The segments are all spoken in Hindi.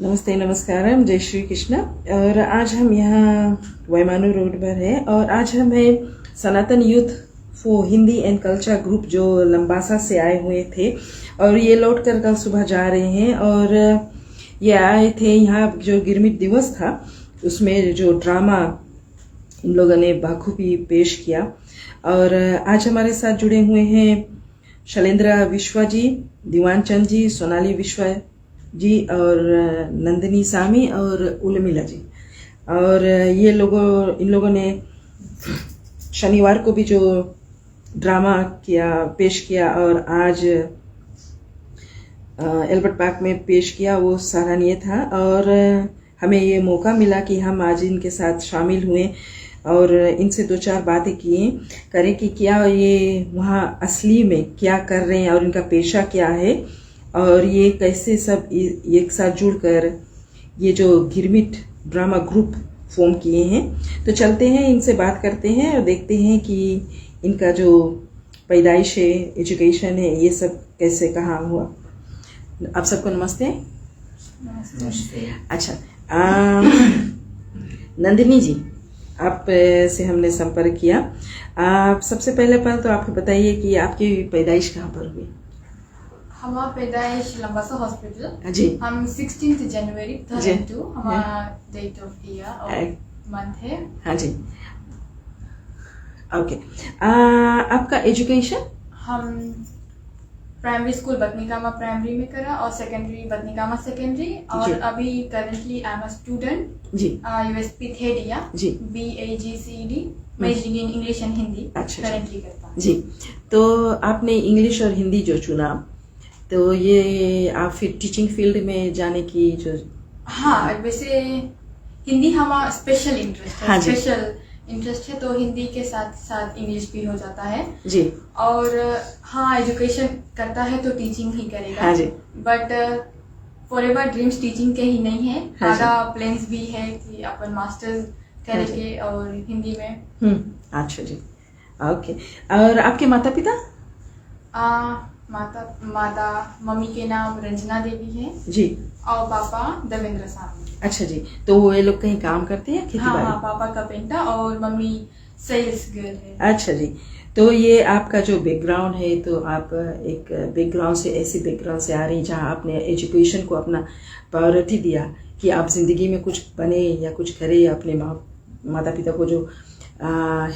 नमस्ते, नमस्कारम, जय श्री कृष्ण। और आज हम यहाँ वैमानु रोड पर है और आज हम है Sanatan Youth for Hindi and Culture Group जो लंबासा से आए हुए थे और ये लौट कर कल सुबह जा रहे हैं। और ये आए थे यहाँ जो गिरमिट दिवस था उसमें जो ड्रामा इन लोगों ने बखूबी पेश किया। और आज हमारे साथ जुड़े हुए हैं शैलेंद्र विश्वा जी, दीवान चंद जी, सोनाली विश्वा जी और नंदिनी सामी और उलमिला जी। और ये इन लोगों ने शनिवार को भी जो ड्रामा पेश किया और आज एल्बर्ट पार्क में पेश किया वो सराहनीय था। और हमें ये मौका मिला कि हम आज इनके साथ शामिल हुए और इनसे दो चार बातें करें कि क्या ये वहाँ असली में क्या कर रहे हैं और इनका पेशा क्या है और ये कैसे सब एक साथ जुड़कर ये जो गिरमिट ड्रामा ग्रुप फॉर्म किए हैं। तो चलते हैं, इनसे बात करते हैं और देखते हैं कि इनका जो पैदाइश है, एजुकेशन है, ये सब कैसे कहाँ हुआ। आप सबको नमस्ते। नमस्ते। अच्छा, नंदिनी जी, आप से हमने संपर्क किया। आप सबसे पहले तो आपको बताइए कि आपकी पैदाइश कहाँ पर हुई। हमारा पैदाइश लंबासा हॉस्पिटल जी। हम 16 जनवरी 2002 हमारा डेट ऑफ ईयर और मंथ है। हाँ जी, ओके। आपका एजुकेशन? हम प्राइमरी स्कूल बतनिकामा प्राइमरी में करा और सेकेंडरी बतनिकामा सेकेंडरी और अभी currently I am a student जी यूएसपी थर्ड ईयर जी BAGCD majoring in English and Hindi currently करता हूँ जी। तो आपने इंग्लिश और हिंदी जो चुना तो ये आप फिर टीचिंग फील्ड में जाने की जो? हाँ, वैसे हिंदी हमारा स्पेशल इंटरेस्ट है। हाँ स्पेशल इंटरेस्ट है तो हिंदी के साथ साथ इंग्लिश भी हो जाता है जी। और हाँ, एजुकेशन करता है तो टीचिंग ही करेगा। हाँ जी। बट फॉरएवर ड्रीम्स टीचिंग के ही नहीं है, हाँ आधा प्लान्स भी है कि अपन मास्टर्स करेंगे और हिंदी में। अच्छा जी, ओके। और आपके माता पिता? माता मम्मी के नाम रंजना देवी है जी और पापा देवेंद्र साहब। अच्छा जी, तो वो ये लोग कहीं काम करते हैं खेती बाड़ी? हाँ, पापा कारपेंटर और मम्मी सेल्स गर्ल है। अच्छा जी, तो ये आपका जो बैकग्राउंड है तो आप एक बैकग्राउंड से ऐसी बैकग्राउंड से आ रही जहाँ आपने एजुकेशन को अपना प्रायोरिटी दिया कि आप जिंदगी में कुछ बने या कुछ करें, अपने माता पिता को जो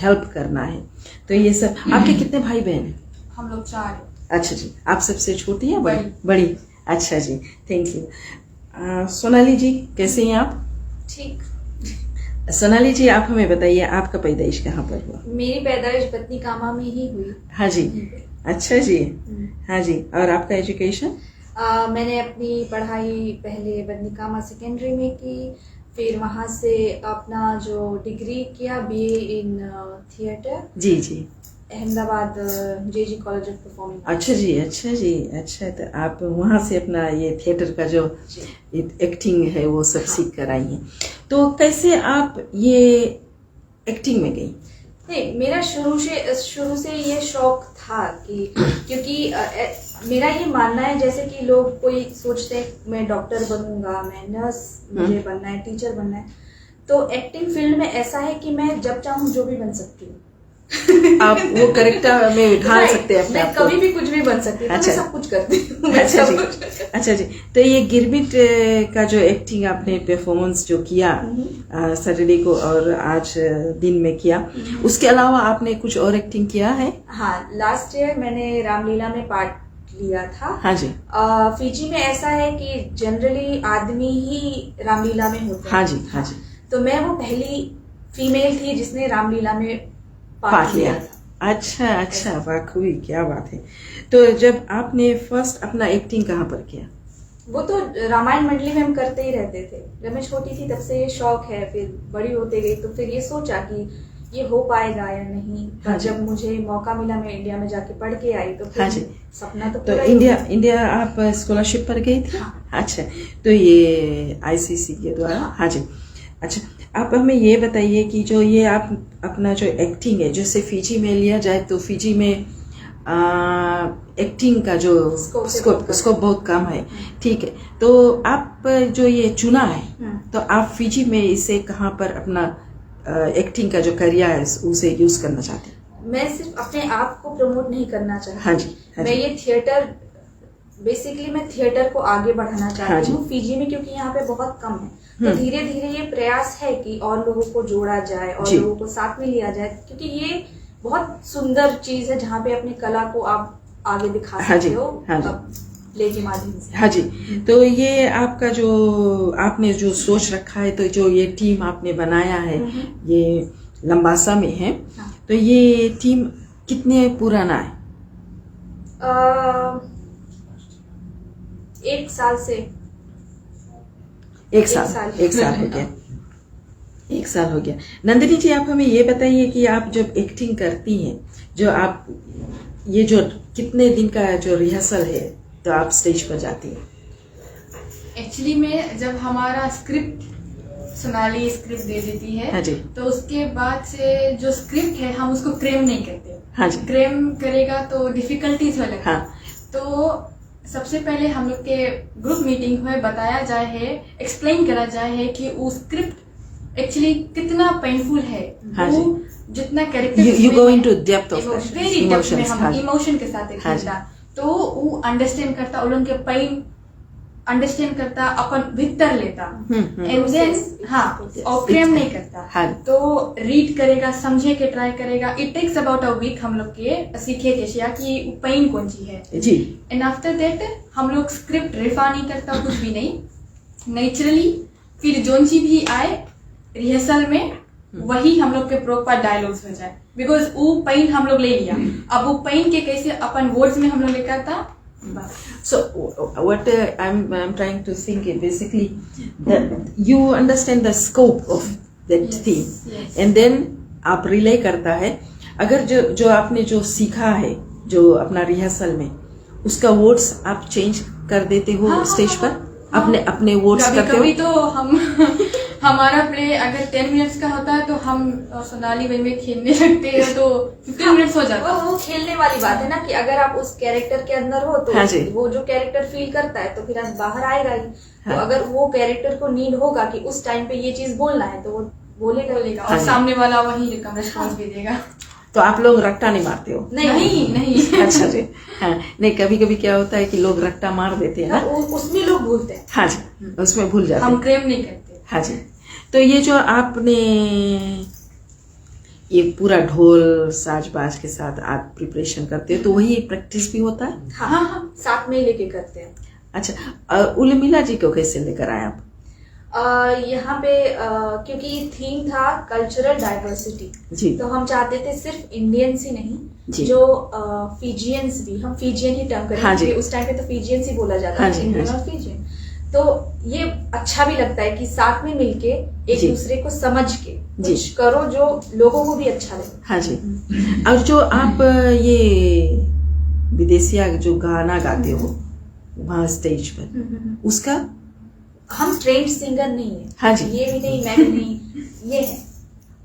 हेल्प करना है। तो ये सब आपके कितने भाई बहन हैं? हम लोग 4। अच्छा जी, आप सबसे छोटी या बड़ी? अच्छा जी, थैंक यू। सोनाली जी, कैसे हैं आप? ठीक। सोनाली जी, आप हमें बताइए आपका पैदाइश कहाँ पर हुआ? मेरी पैदाइश बतनिकामा में ही हुई। हाँ जी, अच्छा जी। हाँ जी, और आपका एजुकेशन? मैंने अपनी पढ़ाई पहले बतनिकामा सेकेंडरी में की, फिर वहाँ से अपना जो डिग्री किया BA इन थिएटर। जी जी। Ahmedabad JG college of performing. अच्छा जी, अच्छा जी, अच्छा। तो आप वहाँ से अपना ये थिएटर का जो एक्टिंग है वो सब सीख कर आई हैं। तो कैसे आप ये एक्टिंग में गई? नहीं, मेरा शुरू से ये शौक था कि क्योंकि मेरा ये मानना है जैसे कि लोग कोई सोचते हैं मैं डॉक्टर बनूंगा, मैं नर्स मुझे बनना है, टीचर बनना है, तो एक्टिंग फील्ड में ऐसा है कि मैं जब चाहूँ जो भी बन सकती हूँ। आप वो कैरेक्टर में ढाल सकते हैं अपने आप को। कभी भी कुछ भी बन सकती हूँ। अच्छा। मैं सब कुछ करती हूँ। अच्छा जी, अच्छा जी। तो ये गिरमिट का जो एक्टिंग आपने परफॉर्मेंस जो किया सैटरडे को और आज दिन में किया, उसके अलावा आपने कुछ और एक्टिंग किया है? हाँ, लास्ट ईयर मैंने रामलीला में पार्ट लिया था। हाँ जी। फिजी में ऐसा है कि जनरली आदमी ही रामलीला में होते हैं। हाँ जी, हाँ जी। तो मैं वो पहली फीमेल थी जिसने रामलीला में पार्ट लिया। अच्छा अच्छा, वाकई क्या बात है। तो जब आपने फर्स्ट अपना एक्टिंग कहाँ पर किया? वो तो रामायण मंडली में हम करते ही रहते थे। जब मैं छोटी थी तब से ये शौक है, फिर बड़ी होते गई तो फिर ये सोचा कि ये हो पाएगा या नहीं। हाँ जब मुझे मौका मिला मैं इंडिया में जाके पढ़ के आई तो फिर हाँ जी। सपना तो तो इंडिया आप स्कॉलरशिप पर गई थी? हाँ। अच्छा, तो ये ICC के द्वारा? हाँ जी। अच्छा, आप हमें ये बताइए कि जो ये आप अपना जो एक्टिंग है, जैसे फिजी में लिया जाए तो फिजी में एक्टिंग का जो स्कोप बहुत कम है, ठीक है। तो आप जो ये चुना है तो आप फिजी में इसे कहाँ पर अपना एक्टिंग का जो करियर है उसे यूज करना चाहते हैं? मैं सिर्फ अपने आप को प्रमोट नहीं करना चाहती। हाँ जी, हाँ मैं जी। ये थिएटर बेसिकली मैं थिएटर को आगे बढ़ाना हाँ चाहती जी। हूँ फिजी में, क्योंकि यहाँ पे बहुत कम है। तो धीरे धीरे ये प्रयास है कि और लोगों को जोड़ा जाए और जी। लोगों को साथ में लिया जाए, क्योंकि ये बहुत सुंदर चीज है जहाँ पे अपनी कला को आप आगे दिखा हाँ जी, सकते हो हाँ जी। प्ले के माध्यम से। हाँ जी। तो ये आपका जो आपने जो सोच रखा है, तो जो ये टीम आपने बनाया है ये लंबासा में है, हाँ। तो ये टीम कितने पुराना है? 1 साल से एक साल हो गया। 1 साल हो गया। नंदिनी जी, आप हमें ये बताइए कि आप जब एक्टिंग करती हैं, जो आप ये जो कितने दिन का जो रिहर्सल है तो आप स्टेज पर जाती हैं? एक्चुअली में जब हमारा स्क्रिप्ट सोनाली स्क्रिप्ट दे देती है, हाँ जी। तो उसके बाद से जो स्क्रिप्ट है हम उसको क्रेम नहीं करते। हाँ जी। क्रेम करेगा तो डिफिकल्टीज हो लगता। हाँ। तो सबसे पहले हम लोग के ग्रुप मीटिंग में बताया जाए है, एक्सप्लेन करा जाए है कि वो स्क्रिप्ट एक्चुअली कितना पेनफुल है। हाँ वो जी। जितना character You go into depth of the very depth में emotions, हम हाँ जी। इमोशन के साथ हाँ जी। खेलता, तो वो अंडरस्टैंड करता, उन के पेन अंडरस्टैंड करता, अपन भीतर लेता एंड देन हाँ, और क्रेम नहीं करता। हाँ। तो रीड करेगा, समझे के ट्राई करेगा। It takes about a week हम लोग के सीखे के शिया कि पेन कौन सी है जी। एंड आफ्टर दैट हम लोग स्क्रिप्ट रेफा नहीं करता, कुछ भी नहीं, नेचुरली फिर जोन सी भी आए रिहर्सल में वही हम लोग के प्रॉपर डायलॉग्स हो जाए, बिकॉज वो पेन हम लोग ले लिया। अब वो पेन के कैसे अपन वर्ड्स में हम लोग लेकर था बस। So what I'm trying to think is basically that you understand the scope of that Yes, theme, yes. and then आप रिले करता है। अगर जो आपने जो सीखा है जो अपना रिहर्सल में, उसका वर्ड्स आप चेंज कर देते हो हाँ, स्टेज हाँ, पर, अपने वर्ड्स कभी करते कभी हो? तो हम हमारा प्ले अगर 10 मिनट्स का होता है तो हम सोनाली वे में खेलने लगते हैं तो 15 मिनट्स हो जाता है। वो खेलने वाली बात है ना कि अगर आप उस कैरेक्टर के अंदर हो तो हाँ जी। वो जो कैरेक्टर फील करता है तो फिर आप बाहर आएगा ही। हाँ। तो अगर वो कैरेक्टर को नीड होगा कि उस टाइम पे ये चीज बोलना है तो वो बोलेगा बोलेगा हाँ और जी। सामने वाला वही रिस्पॉन्स भी देगा। तो आप लोग रट्टा नहीं मारते हो? नहीं नहीं अच्छा जी। हाँ, नहीं, कभी कभी क्या होता है कि लोग रट्टा मार देते हैं ना। उसमें लोग भूलते हैं। हाँ जी, उसमें भूल जाते हम हैं। क्रेम नहीं करते। हाँ जी। तो ये जो आपने ये पूरा ढोल साज बाज के साथ आप प्रिपरेशन करते हो, तो वही प्रैक्टिस भी होता है? हाँ हाँ, साथ में ही लेके करते हैं। अच्छा, उर्मिला जी को कैसे लेकर आए आप? यहाँ पे क्योंकि थीम था कल्चरल डाइवर्सिटी, जी। तो हम चाहते थे सिर्फ इंडियंस ही नहीं, जी। जो फिजियंस भी, हम फिजियन ही टर्म करें हाँ जी। क्योंकि उस टाइम पे तो फिजियंस ही बोला जाता हाँ था, जी, इंडियन हाँ और फिजियन। तो ये अच्छा भी लगता है कि साथ में मिलके एक जी। दूसरे को समझ के जी। कुछ करो जो लोगों को भी अच्छा लगे। हाँ जी। और जो आप ये विदेशिया जो गाना गाते हो वहाँ स्टेज पर, उसका हम ट्रेंड सिंगर नहीं है। हाँ जी। ये भी नहीं, मैं भी नहीं, ये है।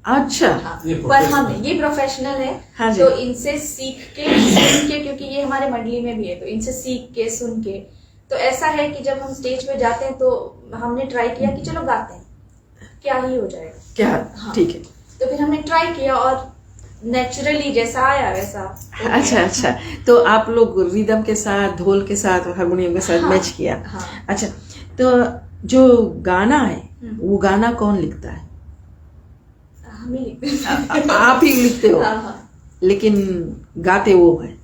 अच्छा। हाँ, ये पर हम ये प्रोफेशनल है। हाँ जी। तो इनसे सीख के सुन के, क्योंकि ये हमारे मंडली में भी है, तो इनसे सीख के सुन के, तो ऐसा है कि जब हम स्टेज पे जाते हैं तो हमने ट्राई किया कि चलो गाते हैं, क्या ही हो जाएगा। क्या? हाँ। ठीक है। तो फिर हमने ट्राई किया और नेचुरली जैसा आया वैसा हो गया। अच्छा। तो आप लोग रिदम के साथ, ढोल के साथ, हारमोनियम के साथ हाँ, मैच किया। हाँ। अच्छा, तो जो गाना है वो गाना कौन लिखता है? हम ही लिखते हैं। आप ही लिखते हो? हाँ, हाँ। लेकिन गाते वो है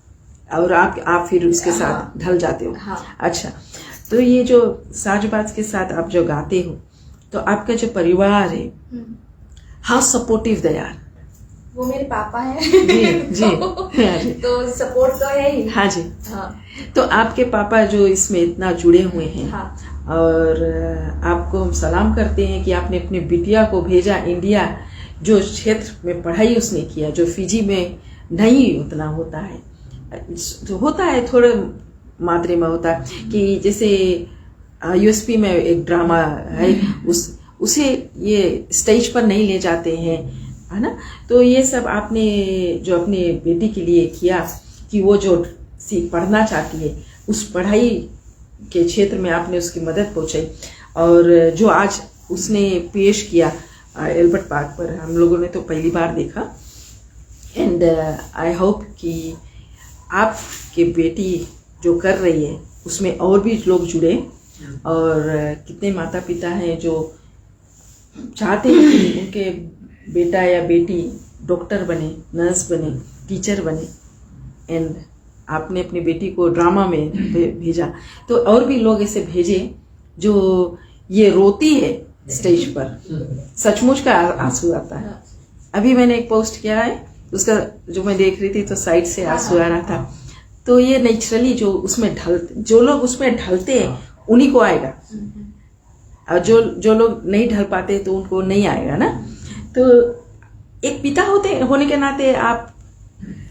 और आप फिर उसके साथ हाँ। ढल जाते हो। हाँ। अच्छा, तो ये जो साजबाज के साथ आप जो गाते हो, तो आपका जो परिवार है, हाउ सपोर्टिव दे आर? वो मेरे पापा हैं। जी। हाँ जी। तो सपोर्ट तो है ही। हाँ जी। हाँ। तो आपके पापा जो इसमें इतना जुड़े हुए हैं, हाँ। और आपको हम सलाम करते हैं कि आपने अपनी बिटिया को भेजा इंडिया, जो क्षेत्र में पढ़ाई उसने किया, जो फिजी में नहीं उतना होता है, जो होता है थोड़े मात्रा में होता है कि जैसे यूएसपी में एक ड्रामा है, उसे ये स्टेज पर नहीं ले जाते हैं, है ना। तो ये सब आपने जो अपने बेटी के लिए किया कि वो जो पढ़ना चाहती है उस पढ़ाई के क्षेत्र में आपने उसकी मदद पहुंचाई, और जो आज उसने पेश किया एल्बर्ट पार्क पर, हम लोगों ने तो पहली बार देखा। एंड आई होप कि आपकी बेटी जो कर रही है उसमें और भी लोग जुड़े, और कितने माता पिता हैं जो चाहते हैं कि उनके बेटा या बेटी डॉक्टर बने, नर्स बने, टीचर बने, एंड आपने अपनी बेटी को ड्रामा में भेजा, तो और भी लोग ऐसे भेजे जो ये रोती है स्टेज पर, सचमुच का आंसू आता है। अभी मैंने एक पोस्ट किया है उसका, जो मैं देख रही थी तो साइड से आंसू आ रहा था। तो ये नेचुरली जो लोग उसमें ढलते हैं उन्हीं को आएगा, और जो लोग नहीं ढल पाते तो उनको नहीं आएगा ना। तो एक पिता होने के नाते आप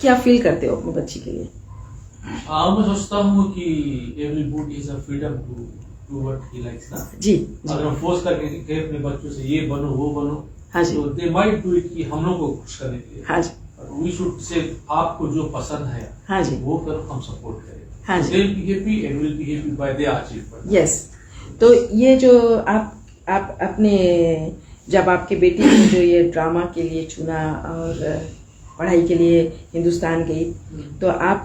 क्या फील करते हो अपनी बच्ची के लिए? मैं सोचता हूँ कि everybody is a freedom to do what he likes ना। जी, अगर हम फोर्स करके कहें अपने बच्चों से ये बनो वो बनो, हाँ जी, तो दे माइट डू इट कि हम लोग को खुश करने के लिए। हाँ जी, वी शुड से आपको जो पसंद है हाँ जी, वो करो, हम सपोर्ट करें। हाँ जी, they will be happy and will be happy by their achievement. Yes. तो ये जो आप अपने जब आपके बेटी ने जो ये ड्रामा के लिए चुना और पढ़ाई के लिए हिंदुस्तान गई, तो आप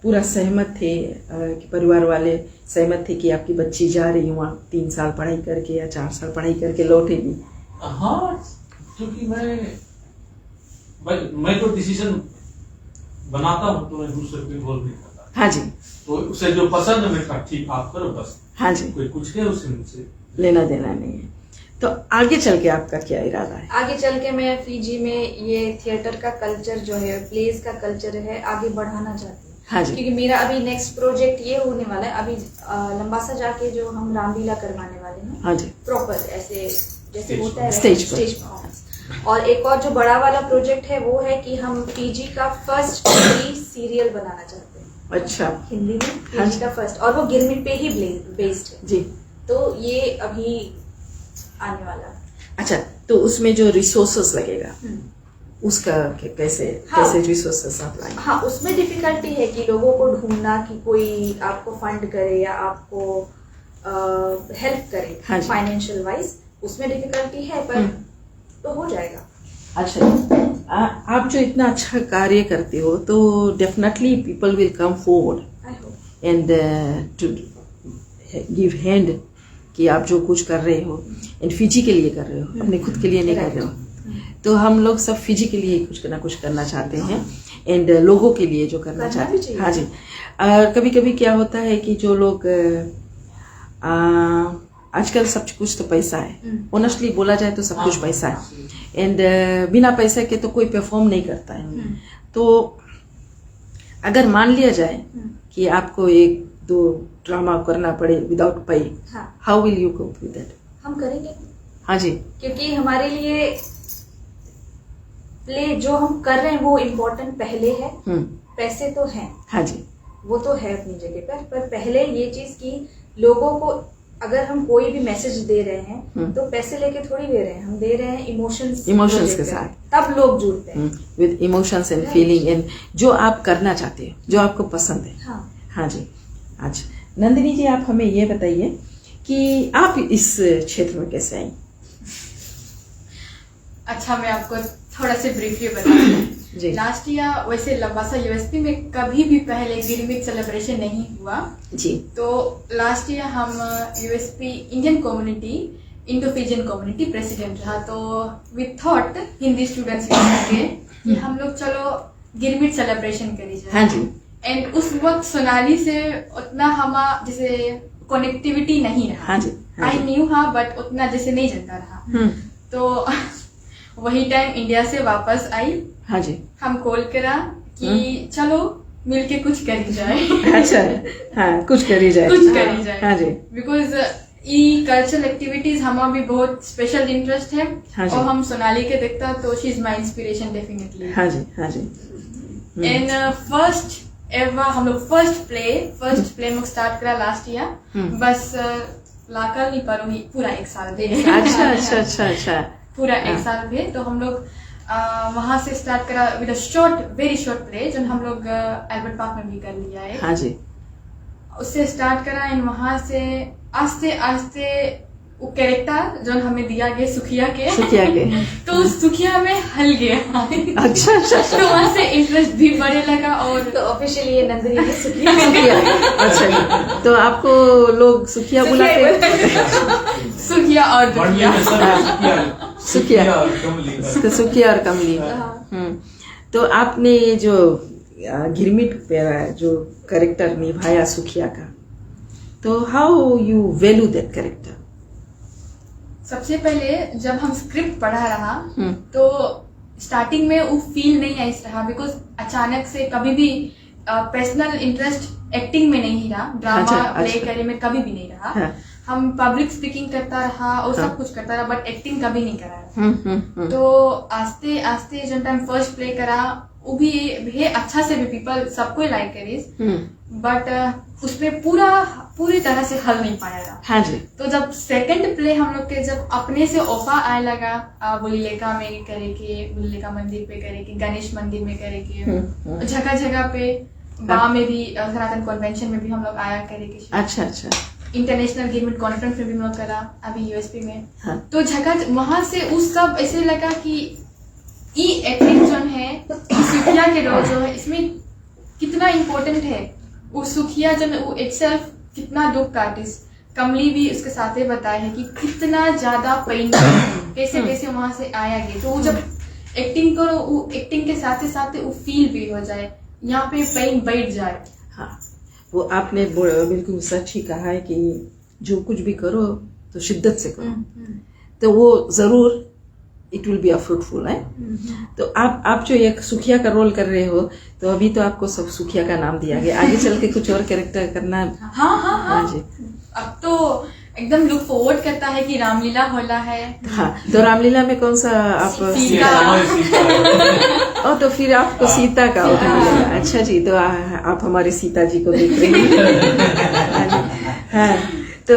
पूरा सहमत थे कि परिवार वाले सहमत थे कि आपकी बच्ची जा रही वहाँ 3 साल पढ़ाई करके या 4 साल पढ़ाई करके लौटेगी? हाँ, क्योंकि मैं तो डिसीजन बनाता हूँ तो मैं दूसरे को इन्वॉल्व नहीं करता। हाँ जी, तो उसे जो पसंद है मैं कहा ठीक आप करो बस। हाँ जी, कोई कुछ है उसे मुझसे लेना देना नहीं है। तो आगे चल के आपका क्या इरादा है? आगे चल के मैं फीजी में ये थिएटर का कल्चर जो है, प्लेस का कल्चर है, आगे बढ़ाना चाहती हूँ। हाँ जी, क्योंकि मेरा अभी नेक्स्ट प्रोजेक्ट ये होने वाला है, अभी लंबासा जाके जो हम रामलीला करवाने वाले हैं, हाँ जी, प्रॉपर ऐसे जैसे स्टेज होता है स्टेज पर। Stage performance. और एक और जो बड़ा वाला प्रोजेक्ट है वो है कि हम पीजी का फर्स्ट सीरियल बनाना चाहते हैं। अच्छा, हिंदी में हाँ पीजी जी। का फर्स्ट, और वो गिरमिट पे ही बेस्ड है। जी, तो ये अभी आने वाला है। अच्छा। तो उसमें जो रिसोर्सेस लगेगा उसका कैसे हाँ। कैसे रिसोर्सेस आप लाएंगे? हाँ, उसमें डिफिकल्टी है कि लोगों को ढूंढना कि कोई आपको फंड करे या आपको हेल्प करे हाँ जी। फाइनेंशियल वाइज, उसमें डिफिकल्टी है, पर तो हो जाएगा। अच्छा, आप जो इतना अच्छा कार्य करते हो तो definitely people will come forward I hope. And to give hand कि आप जो कुछ कर रहे हो एंड फिजी के लिए कर रहे हो, अपने खुद के लिए नहीं कर रहे हो। तो हम लोग सब फिजी के लिए कुछ ना कुछ करना चाहते हैं, एंड लोगों के लिए जो करना चाहते हैं। हाँ जी। कभी कभी क्या होता है कि जो लोग आजकल सब कुछ तो पैसा है, ऑनेस्टली बोला जाए तो सब कुछ पैसा है, एंड बिना पैसे के तो कोई परफॉर्म नहीं करता है। तो अगर मान लिया जाए कि आपको 1-2 ड्रामा करना पड़े without pay, how will you cope with that? हम करेंगे। हाँ जी, क्योंकि हमारे लिए प्ले जो हम कर रहे हैं वो इम्पोर्टेंट पहले है। पैसे तो हैं, हाँ जी, वो तो है अपनी जगह पर पहले ये चीज कि लोगों को अगर हम कोई भी मैसेज दे रहे हैं तो पैसे लेके थोड़ी दे रहे हैं, हम दे रहे हैं इमोशंस के साथ, तब लोग जुड़ते हैं with emotions and feeling and जो आप करना चाहते हो, जो आपको पसंद है। हाँ। हाँ जी। अच्छा नंदिनी जी, आप हमें ये बताइए कि आप इस क्षेत्र में कैसे आई? अच्छा, मैं आपको थोड़ा से ब्रीफली बताती जी। हूँ। लास्ट ईयर वैसे लंबासा यूनिवर्सिटी में कभी भी पहले गिरमिट सेलिब्रेशन नहीं हुआ जी। तो लास्ट ईयर हम USP Indian community, Indo Fijian community president रहा, तो वी थॉट हिंदी स्टूडेंट्स के कि हम लोग चलो गिरमिट सेलिब्रेशन करी जाए। हाँ जी। एंड उस वक्त सोनाली से उतना हमारा जैसे कनेक्टिविटी नहीं रहा। हाँ जी, आई न्यू हाँ, बट उतना जैसे नहीं जानता रहा। तो वही टाइम इंडिया से वापस आई। हाँ जी। हम कॉल करा कि चलो मिलके कुछ करी जाए। अच्छा, हाँ, कुछ करी जाए, कुछ करी जाए। हाँ जी। बिकॉज ई कल्चरल एक्टिविटीज हमारा भी बहुत स्पेशल इंटरेस्ट है। हाँ जी। और हम सोनाली के देखता तो she is my inspiration definitely. हाँ जी, हाँ जी। एंड फर्स्ट एवर हम लोग फर्स्ट प्ले में स्टार्ट करा लास्ट ईयर। बस लाकर नहीं पर वही पूरा 1 साल थे। अच्छा अच्छा अच्छा अच्छा। पूरा 1 साल थे। तो हम लोग वहां से स्टार्ट करा with a very short play जो हम लोग एल्बर्ट पार्क में भी कर लिया है। हाँ जी। उससे स्टार्ट करा एंड वहां से आस्ते आस्ते वो कैरेक्टर जो हमें दिया गया सुखिया के तो उस सुखिया में हल गया। अच्छा अच्छा। तो वहां से इंटरेस्ट भी बढ़ने लगा और तो ऑफिशियली ये नंदिनी की सुखिया। अच्छा जी। तो आपको लोग सुखिया बुलाते? सुखिया और दुखिया। सुखिया और कमली। तो सुखिया और कमली। तो आपने जो गिरमिट पे जो कैरेक्टर निभाया सुखिया का, तो how you value that character? सबसे पहले जब हम स्क्रिप्ट पढ़ा रहा तो स्टार्टिंग में वो फील नहीं आई रहा बिकॉज अचानक से कभी भी पर्सनल इंटरेस्ट एक्टिंग में नहीं रहा, ड्रामा प्ले करे में कभी भी नहीं रहा। हाँ। हम पब्लिक स्पीकिंग करता रहा और सब कुछ करता रहा बट एक्टिंग कभी नहीं करा। तो आस्ते आस्ते जब टाइम फर्स्ट प्ले करा वो भी अच्छा से भी पीपल सबको लाइक करी बट उसमें पूरी तरह से हल नहीं पाया था। हाँ जी। तो जब सेकंड प्ले हम लोग के जब अपने से ऑफर आए लगा बुलीलेका में करे के, बुलीलेका मंदिर पे करे के, गणेश मंदिर में करे के, जगह जगह पे गाँव में भी सनातन कन्वेंशन में भी हम लोग आया करे के। अच्छा अच्छा। इंटरनेशनल गिरमिट कॉन्फ्रेंस में भी हम लोग करा अभी यूएसपी में। हाँ। तो जगह वहां से उस सब ऐसे लगा कि ये एक्टिंग जो है सुखिया के रोल जो है इसमें कितना इम्पोर्टेंट है। वो सुखिया जो है वो इटसेल्फ कितना दुख का आर्टिस्ट, कमली भी उसके साथ ही बताया है कि कितना ज्यादा पेन कैसे कैसे वहां से आया गया। तो वो जब एक्टिंग करो वो एक्टिंग के साथ साथ वो फील भी हो जाए, यहाँ पे पेन बैठ जाए। हाँ, वो आपने बिल्कुल सच ही कहा है कि जो कुछ भी करो तो शिद्दत से करो तो वो जरूर it will be a fruitful है। तो आप जो एक सुखिया का रोल कर रहे हो तो अभी तो आपको सब सुखिया का नाम दिया गया, आगे चल के कुछ और कैरेक्टर करना। हाँ जी। अब तो एकदम लुक फॉरवर्ड करता है कि रामलीला होला है। हाँ, तो रामलीला में कौन सा आप? सीता। और तो फिर आपको सीता का मिलेगा। अच्छा जी, तो आप हमारे सीता जी को देख रहे हैं। हाँ, तो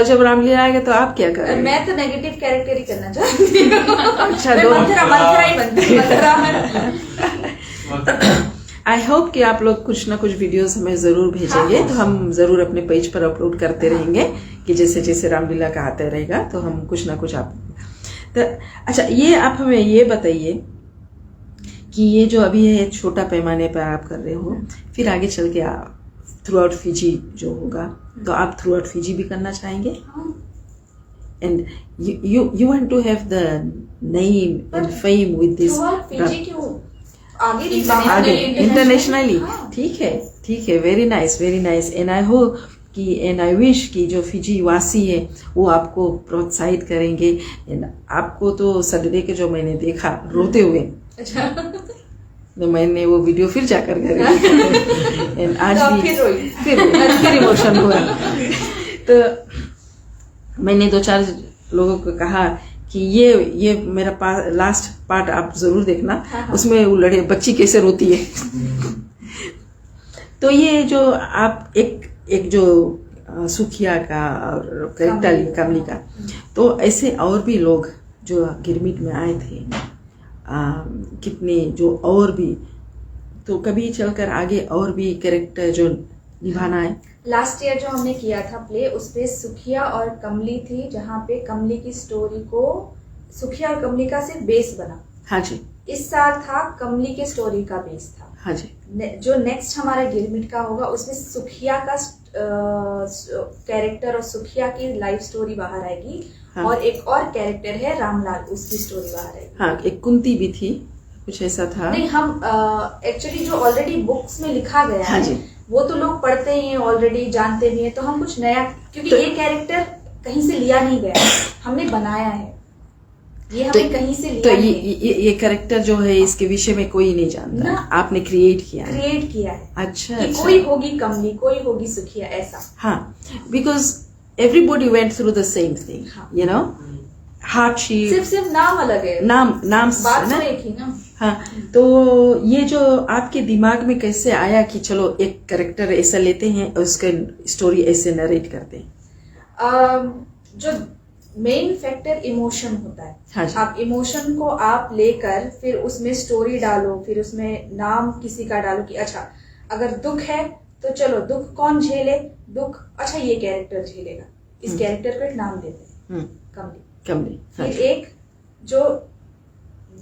जब रामलीला आएगा तो आप क्या करेंगे? मैं तो नेगेटिव कैरेक्टर ही करना चाहती हूँ। अच्छा, मंथरा ही बनती आई होप कि आप लोग कुछ ना कुछ वीडियोस हमें जरूर भेजेंगे। तो हम जरूर अपने पेज पर अपलोड करते रहेंगे कि जैसे जैसे रामलीला का आता रहेगा तो हम कुछ ना कुछ आप तो अच्छा, ये आप हमें ये बताइए कि ये जो अभी है छोटा पैमाने पर आप कर रहे हो, फिर आगे चल के थ्रू आउट फिजी जो होगा तो आप थ्रू आउट फिजी भी करना चाहेंगे? And you want to have the name and fame with this Fiji क्यों आगे इंटरनेशनली? ठीक है, very nice and I hope कि एंड आई विश कि जो फिजी वासी है वो आपको प्रोत्साहित करेंगे। एंड आपको तो सैटरडे के जो मैंने देखा रोते हुए, तो मैंने वो वीडियो फिर जाकर करी एंड आज भी फिर इमोशन हुआ। तो मैंने 2-4 लोगों को कहा कि ये मेरा लास्ट पार्ट आप जरूर देखना। उसमें वो बच्ची कैसे रोती है। तो ये जो आप एक जो सुखिया का और कैरेक्टर कमली का, तो ऐसे और भी लोग जो गिरमिट में आए थे कितने जो और भी, तो कभी चलकर आगे और भी कैरेक्टर जो निभाना है। लास्ट ईयर जो हमने किया था प्ले उसपे सुखिया और कमली थी, जहाँ पे कमली की स्टोरी को सुखिया और कमली का सिर्फ बेस बना। हाँ जी। इस साल था कमली के स्टोरी का बेस था। हाँ जी। जो नेक्स्ट हमारा गिरमिट का होगा उसमें सुखिया का कैरेक्टर और सुखिया की लाइफ स्टोरी बाहर आएगी। हाँ। और एक और कैरेक्टर है रामलाल, उसकी स्टोरी बाहर आएगी। हाँ, एक कुंती भी थी, कुछ ऐसा था। नहीं, हम एक्चुअली जो ऑलरेडी बुक्स में लिखा गया हाँ जी। वो तो लोग पढ़ते ही हैं, ऑलरेडी जानते भी हैं। तो हम कुछ नया, क्योंकि ये कैरेक्टर कहीं से लिया नहीं गया, हमने बनाया है, ये हमें कहीं से लिया। तो ये कैरेक्टर जो है इसके विषय में कोई नहीं जानता, आपने क्रिएट किया है। अच्छा। कोई होगी कमली, कोई होगी सुखिया, ऐसा। हाँ, because everybody went through the same thing, you know, hardship, सिर्फ नाम अलग है, नाम बात तो एक ही ना। हाँ, तो ये जो आपके दिमाग में कैसे आया कि चलो एक कैरेक्टर ऐसा लेते हैं और उसका स्टोरी ऐसे नरेट करते हैं? जो मेन फैक्टर इमोशन होता है। हाँ जी। आप इमोशन को आप लेकर फिर उसमें स्टोरी डालो, फिर उसमें नाम किसी का डालो कि अच्छा अगर दुख है तो चलो दुख कौन झेले, दुख अच्छा ये कैरेक्टर झेलेगा, इस कैरेक्टर को एक नाम देते हैं कमली। कमली। हाँ फिर जी। एक जो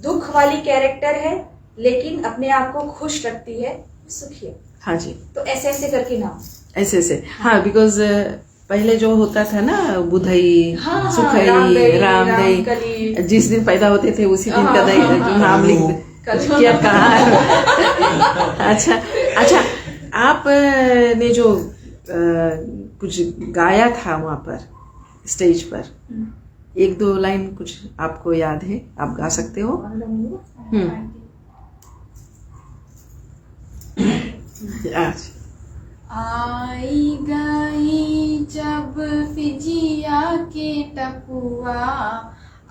दुख वाली कैरेक्टर है लेकिन अपने आप को खुश रखती है, सुखिया। हाँ जी। तो ऐसे ऐसे करके नाम। ऐसे हाँ, बिकॉज पहले जो होता था ना बुधई, हाँ, सुखई, रामदई, रामदई, रामकली। जिस दिन पैदा होते थे उसी दिन का हाँ, नाम लिख कल- क्या कहा। अच्छा आप ने जो कुछ गाया था वहां पर स्टेज पर, एक दो लाइन कुछ आपको याद है, आप गा सकते हो? अच्छा। आई गई जब फिजिया के टपुआ,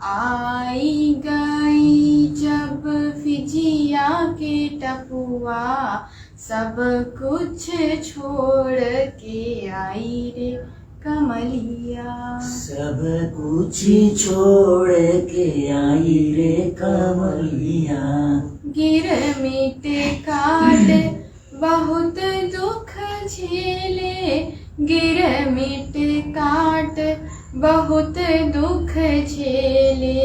आई गई जब फिजिया के टपुआ, सब कुछ छोड़ के आई रे कमलिया। सब कुछ छोड़ के आई रे कमलिया। गिर मिटे काट बहुत दुख झेले, गिर मिटे काट बहुत दुख झेले,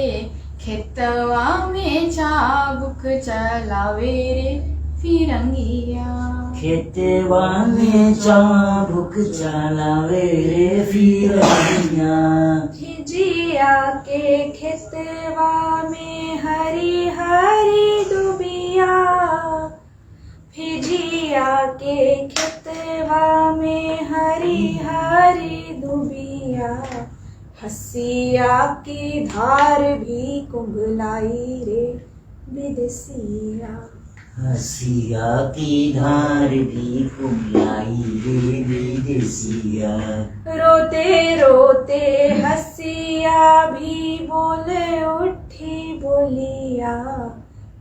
खेतवा में चाबुक चलावे रे फिरंगिया। खेतवा में चाबुक चलावे रे फिरंगिया। झिझिया के खेतवा में हरी हरी दुबिया, झिझिया के खेतवा में हरी हरी दुबिया, हसिया की धार भी कुंभलाई रे विदेसिया। हसिया की धार भी कुंभलाई रे विदेसिया। रोते रोते हसिया भी बोले उठी बोलिया,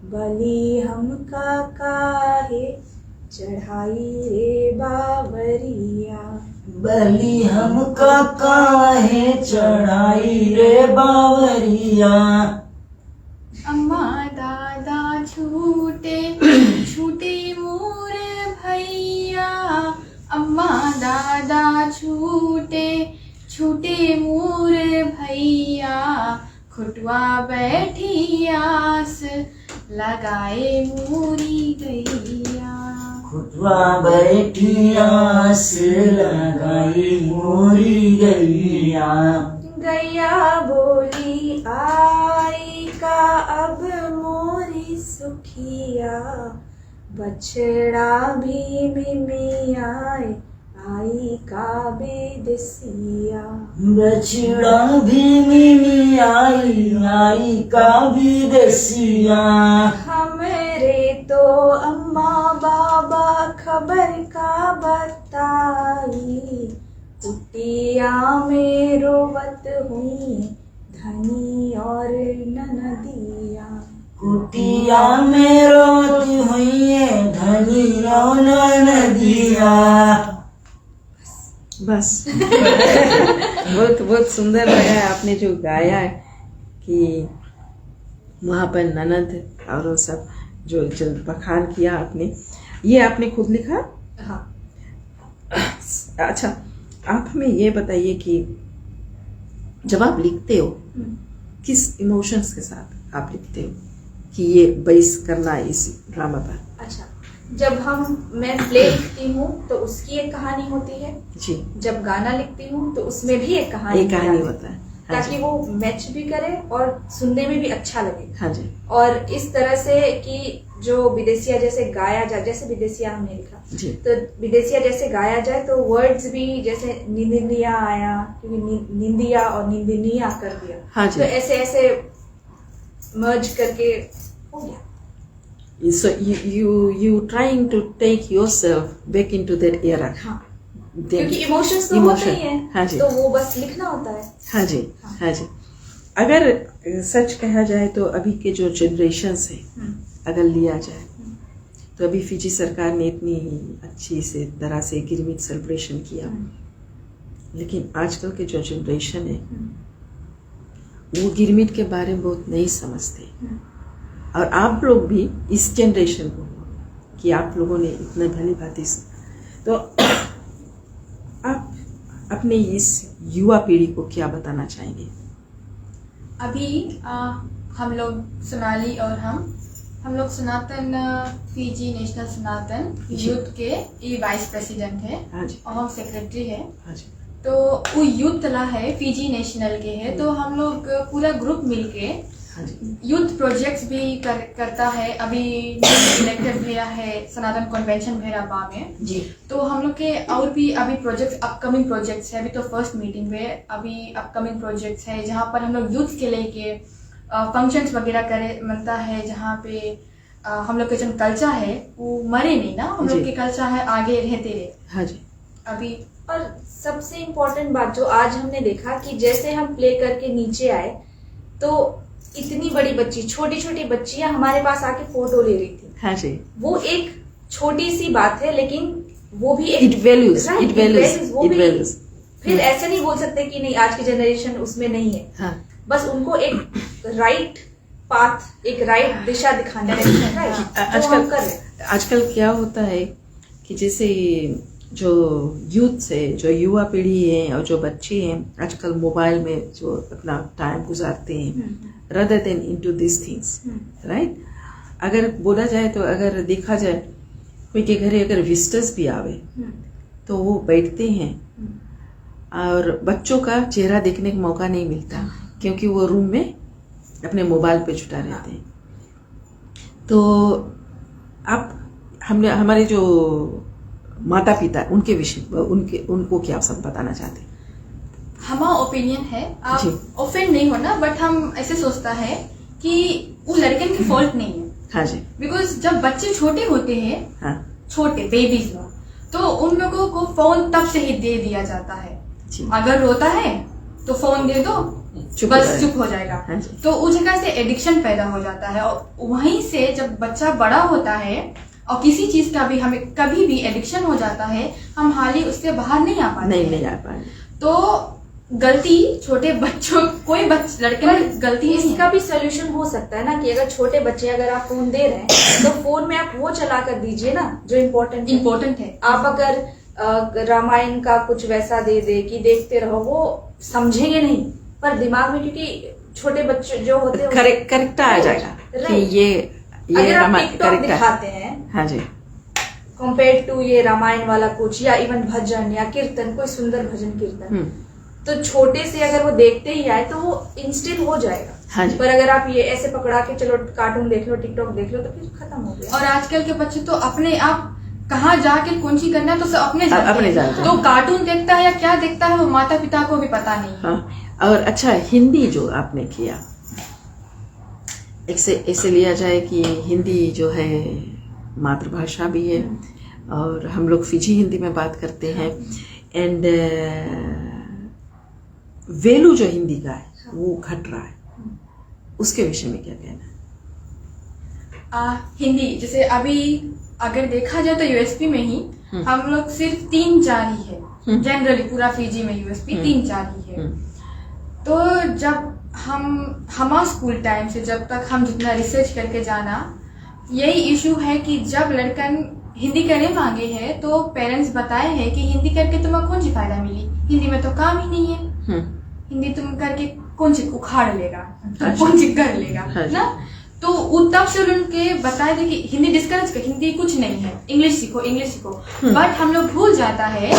बलि हमका काहे चढ़ाई रे बावरिया। बलि हमका काहे चढ़ाई रे बावरिया। अम्मा दादा छूटे छूटे मोर भैया, अम्मा दादा छूटे छूटे मोर भैया, खुटवा बैठी आस लगाए मोरी गैया। खुटवा बैठी आस लगाई मोरी गैया। गैया बोली आई का अब मोरी सुखिया, बछड़ा भी मिमियाए आई का बेदसिया। बछड़ा भी मिमी आई का विदेसिया। हमरे तो अम्मा बाबा खबर का बताई, कुटिया में रोवत हुई धनी और ननदिया। कुटिया में रोती हुई धनी और नदिया। बस बहुत बहुत सुंदर लगा आपने जो गाया कि वहाँ पर ननद और वो सब जो बखान किया आपने, ये आपने खुद लिखा? हाँ। अच्छा, आप हमें ये बताइए कि जब आप लिखते हो किस इमोशंस के साथ आप लिखते हो कि ये बेस करना है इस ड्रामा पर? अच्छा, जब मैं प्ले लिखती हूँ तो उसकी एक कहानी होती है जी। जब गाना लिखती हूँ तो उसमें भी एक कहानी होता है। हाँ ताकि जी। वो मैच भी करे और सुनने में भी अच्छा लगे। हाँ जी। और इस तरह से कि जो विदेशिया जैसे गाया जाए, जैसे विदेशिया हमने लिखा जी। तो विदेशिया जैसे गाया जाए तो वर्ड्स भी जैसे निंदिया आया, क्योंकि निंदिया और निंदिनिया कर दिया। हाँ जी। तो ऐसे ऐसे मर्ज करके हो गया। So you trying to take yourself back into that era. हाँ, Then- क्योंकि इमोशंस तो होते ही हैं। हाँ जी। तो वो बस लिखना होता है। हाँ जी। हाँ जी। अगर सच कहा जाए तो अभी के जो जनरेशन्स हैं, अगर लिया जाए तो अभी फिजी सरकार ने इतनी अच्छी से तरह से गिरमिट सेलिब्रेशन किया, लेकिन आजकल के जो जनरेशन है वो गिरमिट के बारे में बहुत नहीं समझते। और आप लोग भी इस जनरेशन को कि आप लोगों ने इतने भली भांति तो आप अपने इस युवा पीढ़ी को क्या बताना चाहेंगे? अभी हम लोग सोनाली और हम लोग सनातन फीजी नेशनल सनातन यूथ के ये वाइस प्रेसिडेंट है हाँ जी, और हम सेक्रेटरी है। हाँ जी, तो वो यूथ तला है फीजी नेशनल के है, तो हम लोग पूरा ग्रुप मिलके हाँ जी, यूथ प्रोजेक्ट्स भी करता है। अभी इलेक्टेड भैया है सनातन कन्वेंशन भैराबा में, जी, तो हम लोग के और भी अभी प्रोजेक्ट्स अपकमिंग प्रोजेक्ट्स है। अभी तो फर्स्ट मीटिंग पे अभी अपकमिंग प्रोजेक्ट्स है जहाँ पर हम लोग यूथ के लेके फंक्शंस वगैरह करे बनता है, जहाँ पे हम लोग के जो कल्चर है वो मरे नहीं ना, हम लोग जी। के कल्चर है आगे रहते रहे। हाँ जी, अभी और सबसे इम्पोर्टेंट बात जो आज हमने देखा कि जैसे हम प्ले करके नीचे आए तो इतनी बड़ी बच्ची, छोटी छोटी बच्चियां हमारे पास आके फोटो ले रही थी। हाँ जी, वो एक छोटी सी बात है, लेकिन वो भी एक It values, Right, it values, वो it भी values. फिर ऐसे नहीं बोल सकते कि नहीं आज की जनरेशन उसमें नहीं है। हाँ, बस उनको एक राइट पाथ, एक राइट दिशा दिखाने की आजकल क्या होता है कि जैसे जो यूथ से जो युवा पीढ़ी है और जो बच्चे हैं आजकल मोबाइल में जो अपना टाइम गुजारते हैं rather than into these things, right? अगर बोला जाए तो अगर देखा जाए कोई के घरे अगर विजिटर्स भी आवे तो वो बैठते हैं और बच्चों का चेहरा देखने का मौका नहीं मिलता क्योंकि वो रूम में अपने मोबाइल पे छुटा रहते हैं। तो आप हमने हमारे जो माता पिता उनके विषय उनको क्या सब बताना चाहते हैं? हमारा ओपिनियन है, आप जी। ऑफेंड नहीं होना, बट हम ऐसे सोचता है कि वो लड़कन की फॉल्ट नहीं है। हाँ जी, बिकॉज जब बच्चे छोटे होते हैं, हाँ छोटे बेबीज लोग, तो उन लोगों को फोन तब से ही दे दिया जाता है। जी, अगर रोता है तो फोन दे दो, चुप हो बस जाएगा। चुप हो जाएगा। हाँ जी, तो उस जगह से एडिक्शन पैदा हो जाता है और वहीं से जब बच्चा बड़ा होता है और किसी चीज का भी हमें कभी भी एडिक्शन हो जाता है, हम हाल ही उससे बाहर नहीं आ पाते नहीं आ पाएंगे। तो गलती छोटे बच्चों कोई लड़के में गलती नहीं इसका है। भी सोल्यूशन हो सकता है ना कि अगर छोटे बच्चे अगर आप फोन दे रहे हैं तो फोन में आप वो चला कर दीजिए ना जो इम्पोर्टेंट है। आप अगर रामायण का कुछ वैसा दे दे कि देखते रहो, वो समझेंगे नहीं, पर दिमाग में क्योंकि छोटे बच्चे जो होते हैं करेक्ट आ जाएगा कि ये अगर आप रामायण टिकटॉक करेक्ट है। दिखाते हैं हाँ जी, कंपेयर टू ये रामायण वाला कुछ या इवन भजन या कीर्तन, कोई सुंदर भजन कीर्तन, तो छोटे से अगर वो देखते ही आए तो वो इंस्टेंट हो जाएगा। हाँ जी। पर अगर आप ये ऐसे पकड़ा के चलो कार्टून देख लो, टिकटॉक देख लो, तो फिर खत्म हो गया। और आजकल के बच्चे तो अपने आप कहाँ जाके कौन सी करना है तो सब अपने अपने जानते हैं। तो कार्टून देखता है या क्या देखता है वो माता पिता को भी पता नहीं है। हाँ। और अच्छा हिंदी जो आपने किया ऐसे लिया जाए कि हिंदी जो है मातृभाषा भी है और हम लोग फिजी हिंदी में बात करते हैं एंड वैल्यू जो हिंदी का है वो घट रहा है, उसके विषय में क्या कहना है? हिंदी जैसे अभी अगर देखा जाए तो यूएसपी में ही हम लोग सिर्फ 3-4 ही है जनरली पूरा फीजी में यूएसपी 3-4 ही है। तो जब हमारा स्कूल टाइम से जब तक हम जितना रिसर्च करके जाना, यही इशू है कि जब लड़कन हिंदी करने मांगे है तो पेरेंट्स बताए हैं कि हिंदी करके तुम्हें कौन सी फायदा मिली, हिंदी में तो काम ही नहीं है, हिंदी तुम करके कौन सी उखाड़ लेगा, कौन सी कर लेगा ना। तो तब से उनके बताए थे कि हिंदी डिस्करेज कर, हिंदी कुछ नहीं है, इंग्लिश सीखो इंग्लिश सीखो। बट हम लोग भूल जाता है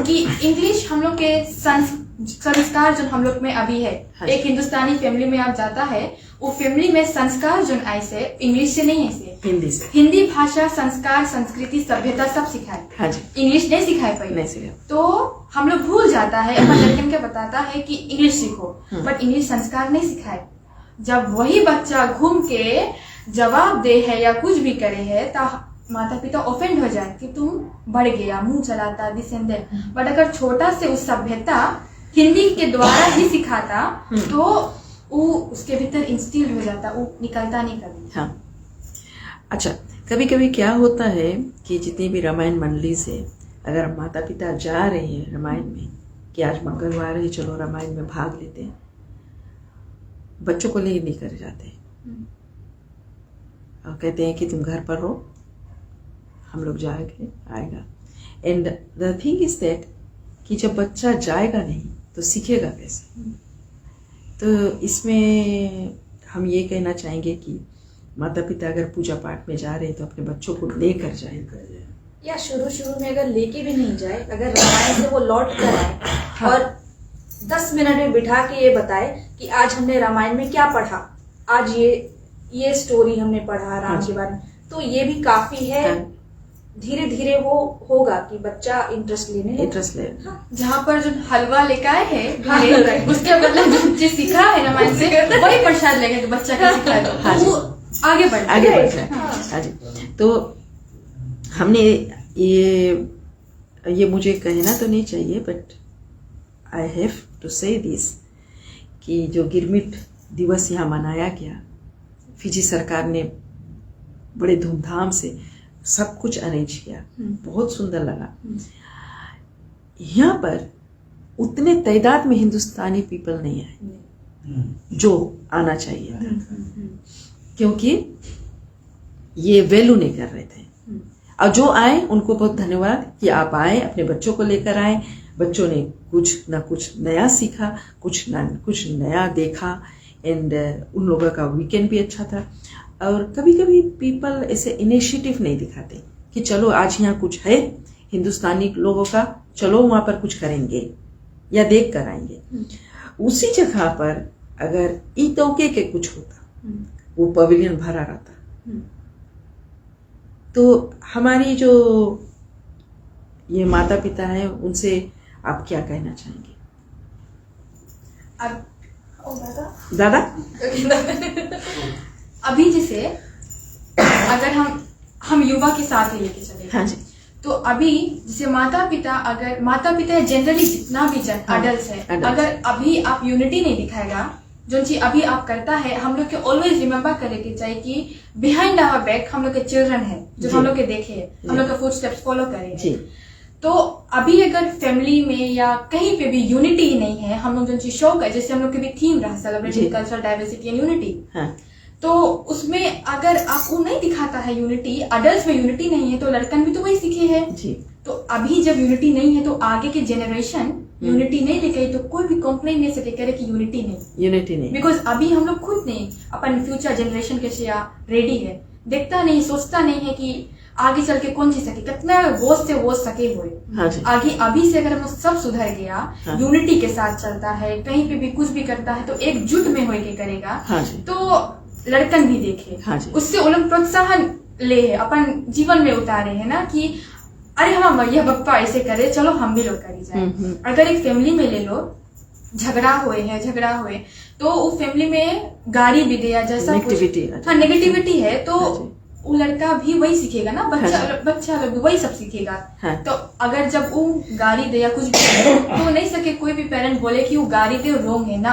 कि इंग्लिश हम लोग के संस्कार जो हम लोग में अभी है। एक हिंदुस्तानी फैमिली में आप जाता है, वो फैमिली में संस्कार जो ऐसे इंग्लिश से नहीं ऐसे हिंदी से, हिंदी भाषा संस्कार संस्कृति सभ्यता सब सिखाए। हाँ जी, इंग्लिश नहीं सिखाए पहले नहीं सिखाए। तो हम लोग भूल जाता है, अपन लड़कन के बताता है कि इंग्लिश सीखो, बट इंग्लिश संस्कार नहीं सिखाए। जब वही बच्चा घूम के जवाब दे है या कुछ भी करे है तो माता पिता ऑफेंड हो जाए कि तुम बढ़ गया, मुंह चलाता, दिस एंड दैट। बट अगर छोटा से उस सभ्यता हिंदी के द्वारा ही सिखाता तो वो उसके भीतर इंस्टिल हो जाता, वो निकलता नहीं कभी। हाँ। अच्छा, कभी कभी क्या होता है कि जितनी भी रामायण मंडली से अगर माता पिता जा रहे हैं रामायण में कि आज मंगलवार है, चलो रामायण में भाग लेते हैं। बच्चों को ले नहीं कर जाते और कहते हैं कि तुम घर पर रहो, हम लोग जाएंगे, आएगा। And the thing is that कि जब बच्चा जाएगा नहीं तो सीखेगा कैसे। तो इसमें हम ये कहना चाहेंगे कि माता पिता अगर पूजा पाठ में जा रहे हैं तो अपने बच्चों को लेकर जाए, या शुरू में अगर लेके भी नहीं जाए, अगर रामायण से वो लौट कर आए और 10 मिनट में बिठा के ये बताए कि आज हमने रामायण में क्या पढ़ा, आज ये स्टोरी हमने पढ़ा राम के बारे में, तो ये भी काफी है। धीरे धीरे वो होगा कि बच्चा इंटरेस्ट ले। जहाँ पर जो हलवा लेके आए हैं उसके बदले जो सीखा है रामायण से वही प्रसाद लेके तो बच्चा का सिखा है, वो आगे बढ़ना है। हाँ जी। तो हमने ये मुझे कहना तो नहीं चाहिए, बट आई हैव टू से दिस कि जो गिरमिट दिवस यहाँ मनाया गया, फिजी सरकार ने बड़े धूमधाम से सब कुछ अरेंज किया, बहुत सुंदर लगा। यहाँ पर उतने तादाद में हिंदुस्तानी पीपल नहीं आए जो आना चाहिए था, क्योंकि ये वैल्यू नहीं कर रहे थे। और जो आए उनको बहुत धन्यवाद कि आप आए, अपने बच्चों को लेकर आए। बच्चों ने कुछ ना कुछ नया सीखा, कुछ नया देखा। एंड उन लोगों का वीकेंड भी अच्छा था। और कभी कभी पीपल ऐसे इनिशिएटिव नहीं दिखाते कि चलो आज यहाँ कुछ है हिंदुस्तानी लोगों का, चलो वहाँ पर कुछ करेंगे या देख कर आएंगे। उसी जगह पर अगर ईटोके के कुछ होता, वो पवेलियन भरा रहता, तो हमारी जो ये माता पिता हैं उनसे आप क्या कहना चाहेंगे? दादा अभी जैसे अगर हम युवा के साथ ही लेके चले, हाँ जी, तो अभी जैसे माता पिता जनरली जितना भी अडल्ट है, अगर अभी आप यूनिटी नहीं दिखाएगा, जो चीज अभी आप करता है, हम लोग के ऑलवेज रिमेम्बर करे के चाहिए कि बिहाइंड आवर बैक हम लोग के चिल्ड्रन है जो हम लोग के देखे, हम लोग के फुट स्टेप्स फॉलो करेंगे। तो अभी अगर फैमिली में या कहीं पे भी यूनिटी ही नहीं है, हम लोग जो चीज शौक है, जैसे हम लोग के भी थीम रहा celebrating cultural diversity and unity, तो उसमें अगर आपको नहीं दिखाता है यूनिटी, अडल्ट में यूनिटी नहीं है, तो लड़कन भी तो वही सीखे है। तो अभी जब यूनिटी नहीं है तो आगे के जनरेशन यूनिटी नहीं लेके, तो कोई भी कंप्लेन नहीं सके करे कि यूनिटी नहीं, बिकॉज अभी हम लोग खुद नहीं अपन फ्यूचर जनरेशन के रेडी है, देखता नहीं, सोचता नहीं है कि आगे चल के कौन जी सके, कितना वो से वो सके हुए आगे। अभी से अगर हम सब सुधर गया, यूनिटी के साथ चलता है, कहीं पे भी कुछ भी करता है तो एकजुट में होके करेगा, तो लड़कन भी देखे, उससे उन प्रोत्साहन ले है, अपन जीवन में उतारे है ना कि अरे हम भैया बप्पा ऐसे करे, चलो हम भी लोग करी जाए। अगर एक फैमिली में ले लो, झगड़ा हुए तो वो फैमिली में गाड़ी भी दिया जैसा नेगेटिविटी है, तो वो लड़का भी वही सीखेगा ना, बच्चा लोग वही सब सीखेगा। तो अगर जब वो गाड़ी दे या कुछ भी तो नहीं सके कोई भी पेरेंट बोले कि वो गाड़ी दे रॉन्ग है ना,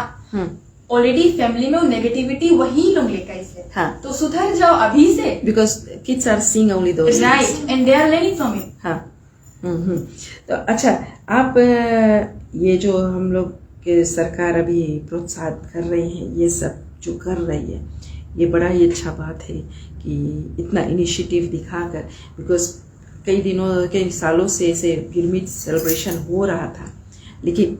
ऑलरेडी फैमिली में वो नेगेटिविटी वही लोग लेकर इसे, तो सुधर जाओ अभी से, because kids are seeing only those right and they are learning from it. तो अच्छा, आप ये जो हम लोग के सरकार अभी प्रोत्साहित कर रही है, ये सब जो कर रही है, ये बड़ा ही अच्छा बात है कि इतना इनिशिएटिव दिखाकर, बिकॉज कई सालों से ऐसे गिरमिट सेलिब्रेशन हो रहा था, लेकिन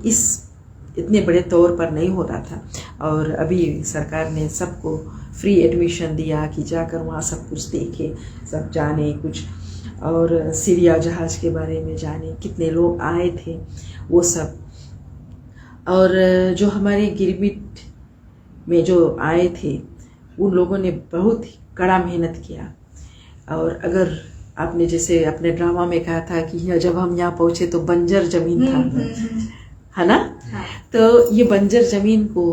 इतने बड़े तौर पर नहीं हो रहा था। और अभी सरकार ने सबको फ्री एडमिशन दिया कि जाकर वहाँ सब कुछ देखे, सब जाने कुछ, और सीरिया जहाज के बारे में जाने, कितने लोग आए थे वो सब। और जो हमारे गिरमिट में जो आए थे उन लोगों ने बहुत ही कड़ा मेहनत किया। और अगर आपने जैसे अपने ड्रामा में कहा था कि जब हम यहाँ पहुँचे तो बंजर जमीन था, है ना? तो ये बंजर जमीन को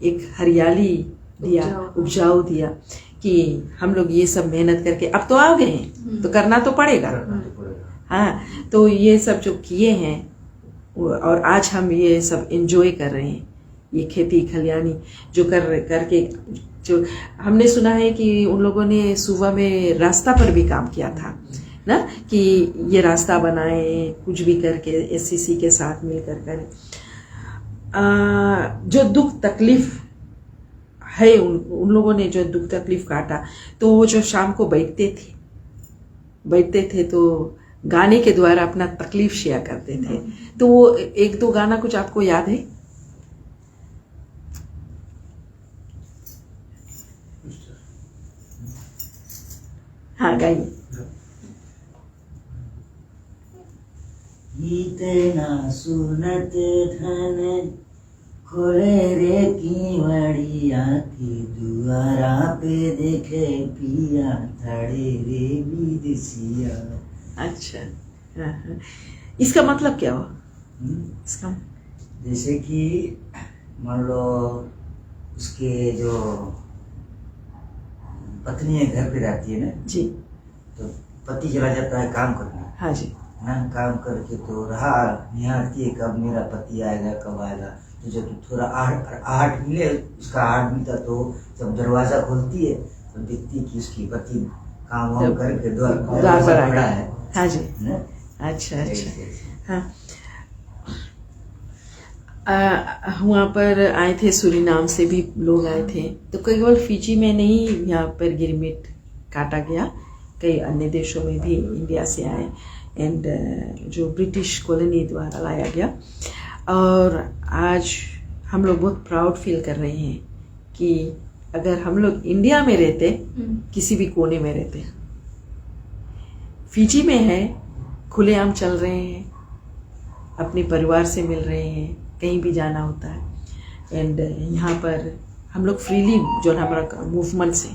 एक हरियाली दिया, उपजाऊ दिया कि हम लोग ये सब मेहनत करके अब तो आ गए हैं, तो करना तो पड़ेगा। हाँ, तो ये सब जो किए हैं और आज हम ये सब एंजॉय कर रहे हैं, ये खेती खलियानी जो करके, जो हमने सुना है कि उन लोगों ने सुबह में रास्ता पर भी काम किया था ना, कि ये रास्ता बनाए, कुछ भी करके एससीसी के साथ मिलकर करें। जो दुख तकलीफ है, उन लोगों ने जो दुख तकलीफ काटा, तो वो जो शाम को बैठते थे तो गाने के द्वारा अपना तकलीफ शेयर करते थे। तो वो एक दो गाना कुछ आपको याद है? हाँ, गाइए। इतना सुनत धन खोले रे कीवड़िया की दुआरा पे देखे पिया धड़े रे विदेशिया। अच्छा, हाँ। इसका मतलब क्या हुआ? इसका जैसे कि मान लो उसके जो पत्नी है घर पे रहती है ना जी, तो पति चला जाता है काम करने, हाँ जी, ना काम करके तो रहा निहारती है कब मेरा पति आएगा कब आएगा। तो जब थोड़ा आहट मिले, उसका आहट मिलता तो जब दरवाजा खोलती है तो देखती कि उसकी पति काम वाम करके द्वार पर खड़ा है। हाँ जी, ना? अच्छा अच्छा, हाँ। वहाँ पर आए थे, सूरीनाम से भी लोग आए थे, तो केवल फिजी में नहीं यहाँ पर गिरमिट काटा गया, कई अन्य देशों में भी इंडिया से आए एंड जो ब्रिटिश कॉलोनी द्वारा लाया गया। और आज हम लोग बहुत प्राउड फील कर रहे हैं कि अगर हम लोग इंडिया में रहते, किसी भी कोने में रहते, फिजी में है, खुलेआम चल रहे हैं, अपने परिवार से मिल रहे हैं, कहीं भी जाना होता है एंड यहाँ पर हम लोग फ्रीली जो हमारा मूवमेंट से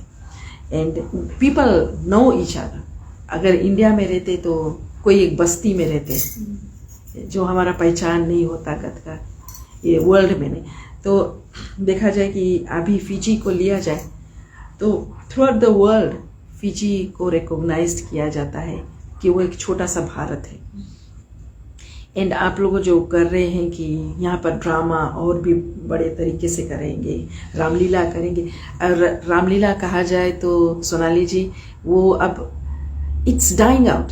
and people know each other. अगर इंडिया में रहते तो कोई एक बस्ती में रहते जो हमारा पहचान नहीं होता कद का, ये वर्ल्ड में नहीं। तो देखा जाए कि अभी फिजी को लिया जाए तो through out the world Fiji को रिकॉग्नाइज्ड किया जाता है कि वो एक छोटा सा भारत है। एंड आप लोग जो कर रहे हैं कि यहाँ पर ड्रामा और भी बड़े तरीके से करेंगे, रामलीला करेंगे। और रामलीला कहा जाए तो सोनाली जी, वो अब it's dying out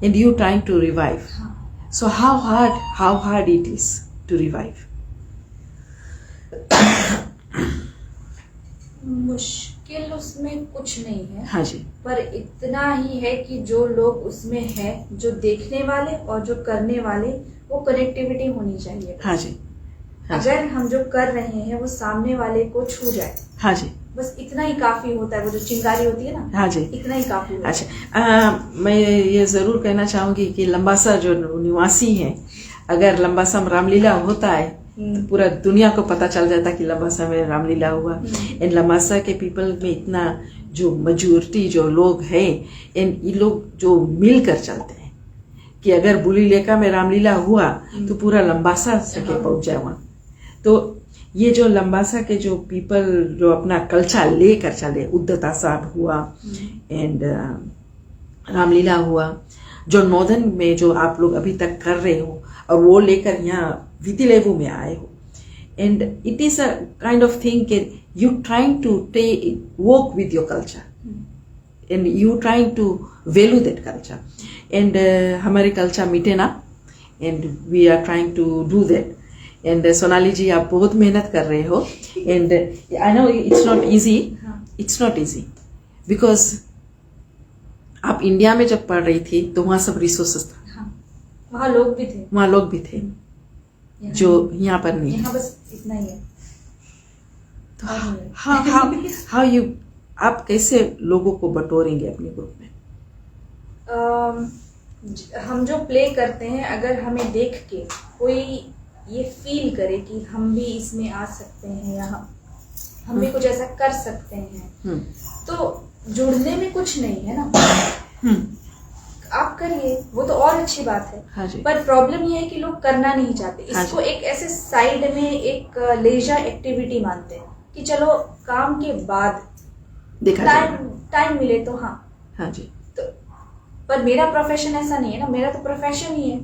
and you trying to revive. So how hard it is to revive? मुश्किल उसमें कुछ नहीं है। हाँ जी, पर इतना ही है कि जो लोग उसमें है, जो देखने वाले और जो करने वाले, वो कनेक्टिविटी होनी चाहिए। हाँ जी, हाँ जी, अगर हम जो कर रहे हैं वो सामने वाले को छू जाए, हाँ जी, बस इतना ही काफी होता है। वो जो चिंगारी होती है ना, हाँ जी, इतना ही काफी होता है। अच्छा, मैं ये ज़रूर कहना चाहूँगी कि लंबासा जो निवासी हैं, अगर लंबासा में रामलीला होता है तो पूरा दुनिया को पता चल जाता कि लंबासा में रामलीला हुआ। एंड लंबासा के पीपल में इतना जो मेजॉरिटी जो लोग हैं, एंड ये लोग जो मिल कर चलते हैं कि अगर बुली लेका में रामलीला हुआ तो पूरा लंबासा सके पहुँच जाए वहाँ। तो ये जो लंबासा के जो पीपल जो अपना कल्चर लेकर चले, उद्दता साहब हुआ एंड रामलीला हुआ, जो नॉर्दर्न में जो आप लोग अभी तक कर रहे हो और वो लेकर यहाँ वितिलेवु में आए हो, and it is a kind of thing कि you trying to work with your culture and you trying to value that culture and हमारे कल्चर मिटे ना, and we are trying to do that. And Sonali ji, आप बहुत मेहनत कर रहे हो and I know it's not easy because आप इंडिया में जब पढ़ रही थी तो वहाँ सब रिसोर्सेस था। हाँ, वहाँ लोग भी थे जो यहाँ पर नहीं। यहाँ बस इतना ही है। तो हाउ यू, आप कैसे लोगों को बटोरेंगे अपने ग्रुप में? हम जो प्ले करते हैं, अगर हमें देख के कोई ये फील करे कि हम भी इसमें आ सकते हैं या हम भी कुछ ऐसा कर सकते हैं, तो जुड़ने में कुछ नहीं है ना। आप करिए, वो तो और अच्छी बात है। हाँ जी। पर प्रॉब्लम ये है कि लोग करना नहीं चाहते। हाँ इसको एक ऐसे साइड में एक लेजर एक्टिविटी मानते हैं कि चलो काम के बाद देखा टाइम मिले तो। हाँ जी। तो पर मेरा प्रोफेशन ऐसा नहीं है ना, मेरा तो प्रोफेशन ही है।